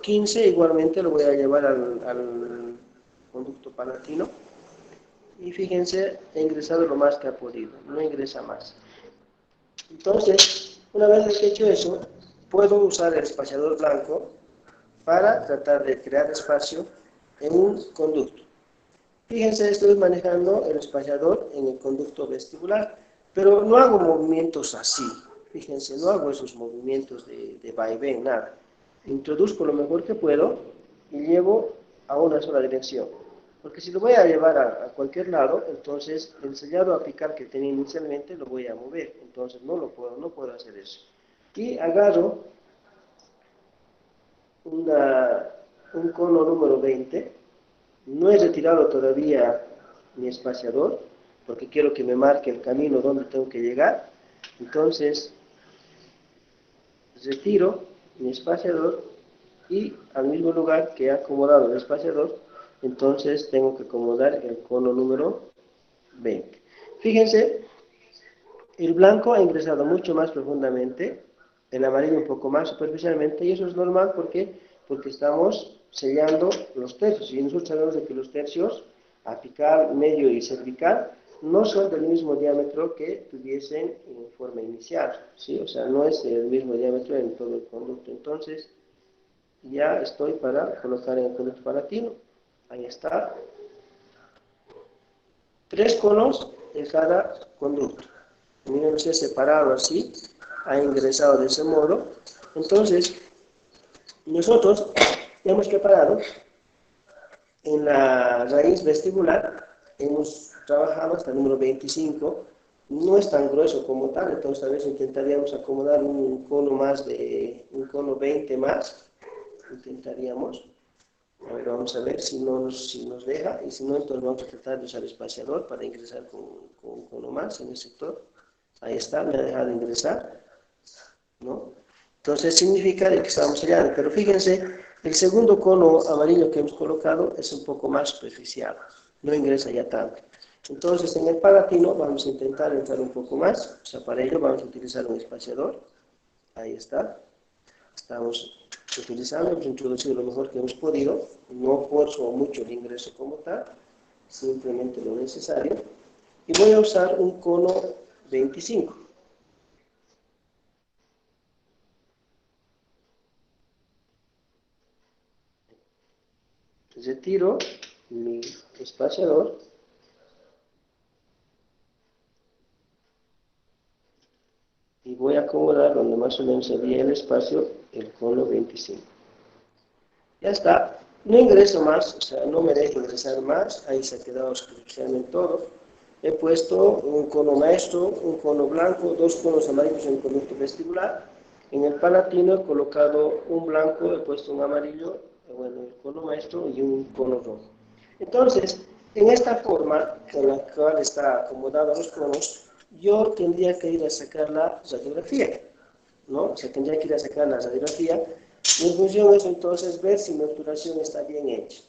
15 igualmente lo voy a llevar al conducto palatino. Y fíjense, he ingresado lo más que ha podido, no ingresa más. Entonces, una vez que he hecho eso, puedo usar el espaciador blanco para tratar de crear espacio en un conducto. Fíjense, estoy manejando el espaciador en el conducto vestibular, pero no hago movimientos así. Fíjense, no hago esos movimientos de vaivén, nada. Introduzco lo mejor que puedo y llevo a una sola dirección. Porque si lo voy a llevar a cualquier lado, entonces el sellado apical que tenía inicialmente lo voy a mover. Entonces no puedo hacer eso. Y agarro un cono número 20. No he retirado todavía mi espaciador, porque quiero que me marque el camino donde tengo que llegar. Entonces, retiro mi espaciador y al mismo lugar que he acomodado el espaciador, entonces tengo que acomodar el cono número 20. Fíjense, el blanco ha ingresado mucho más profundamente, el amarillo un poco más superficialmente, y eso es normal porque estamos sellando los tercios, y nosotros sabemos de que los tercios, apical, medio y cervical, no son del mismo diámetro que tuviesen en forma inicial, ¿sí? O sea, no es el mismo diámetro en todo el conducto. Entonces, ya estoy para colocar en el conducto palatino. Ahí está. 3 conos de cada conducto. Mírense separado así, ha ingresado de ese modo. Entonces, nosotros hemos preparado en la raíz vestibular, hemos trabajado hasta el número 25, no es tan grueso como tal, entonces tal vez intentaríamos acomodar un cono más un cono 20 más, intentaríamos. A ver, vamos a ver si nos deja, y si no, entonces vamos a tratar de usar espaciador para ingresar con un cono más en el sector. Ahí está, me ha dejado ingresar, ¿no? Entonces significa que estamos sellando, pero fíjense, el segundo cono amarillo que hemos colocado es un poco más superficial, no ingresa ya tanto. Entonces en el palatino vamos a intentar entrar un poco más, o sea, para ello vamos a utilizar un espaciador. Ahí está. Estamos utilizando, hemos introducido lo mejor que hemos podido, no forzo mucho el ingreso como tal, simplemente lo necesario. Y voy a usar un cono 25. Retiro mi espaciador y voy a acomodar donde más o menos había el espacio el cono 25. Ya está, no ingreso más, o sea, no me dejo ingresar más, ahí se ha quedado superficialmente todo. He puesto un cono maestro, un cono blanco, 2 conos amarillos en el conducto vestibular. En el palatino he colocado un blanco, he puesto un amarillo, bueno, el cono maestro y un cono rojo. Entonces, en esta forma con la cual está acomodado los conos, yo tendría que ir a sacar la radiografía, ¿no? O sea, tendría que ir a sacar la radiografía, y en función de eso entonces ver si mi obturación está bien hecha.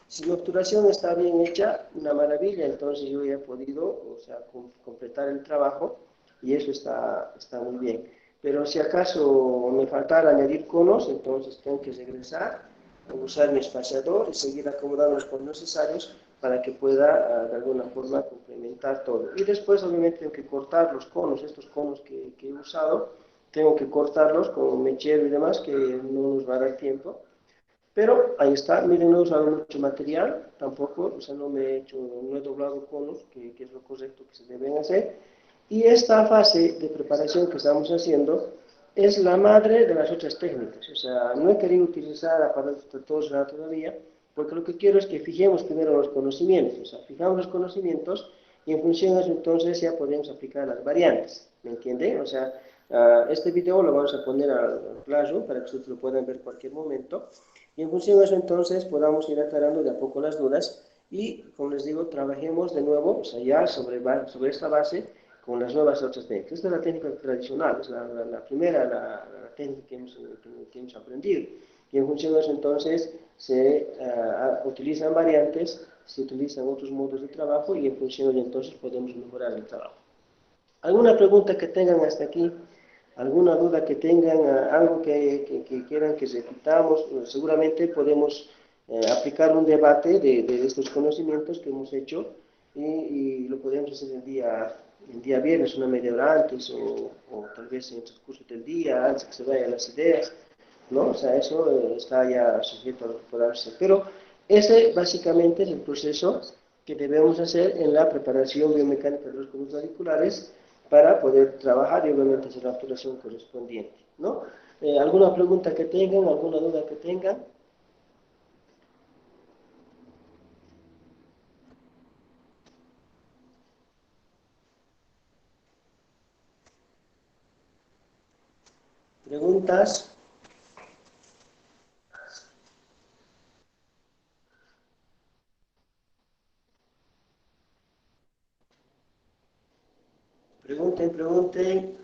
Si mi obturación está bien hecha, una maravilla, entonces yo ya he podido, o sea, completar el trabajo, y eso está muy bien. Pero si acaso me faltara añadir conos, entonces tengo que regresar, usar mi espaciador y seguir acomodando los conos necesarios para que pueda de alguna forma complementar todo. Y después obviamente tengo que cortar los conos, estos conos que he usado, tengo que cortarlos con un mechero y demás, que no nos va a dar tiempo. Pero ahí está, miren, no he usado mucho material, tampoco, o sea, no he doblado conos, que es lo correcto que se deben hacer. Y esta fase de preparación que estamos haciendo es la madre de las otras técnicas. O sea, no he querido utilizar aparatos de todos todavía, porque lo que quiero es que fijemos primero los conocimientos. O sea, fijamos los conocimientos y en función de eso entonces ya podemos aplicar las variantes. ¿Me entienden? O sea, este video lo vamos a poner al plazo para que ustedes lo puedan ver en cualquier momento. Y en función de eso entonces podamos ir aclarando de a poco las dudas y, como les digo, trabajemos de nuevo, o sea, ya sobre esta base con las nuevas otras técnicas. Esta es la técnica tradicional, es la primera, la técnica que hemos aprendido. Y en función de eso entonces se utilizan variantes, se utilizan otros modos de trabajo, y en función de ello entonces podemos mejorar el trabajo. ¿Alguna pregunta que tengan hasta aquí? ¿Alguna duda que tengan? ¿Algo que quieran que repitamos? Seguramente podemos aplicar un debate de estos conocimientos que hemos hecho, y lo podemos hacer el día viernes, una media hora antes, o tal vez en el transcurso del día, antes que se vayan las ideas, ¿no? O sea, eso está ya sujeto a lo que pueda hacer. Pero ese básicamente es el proceso que debemos hacer en la preparación biomecánica de los conductos radiculares para poder trabajar y obviamente hacer la obturación correspondiente, ¿no? ¿Alguna pregunta que tengan, alguna duda que tengan? ¿Preguntas? Pregunten, pregunten.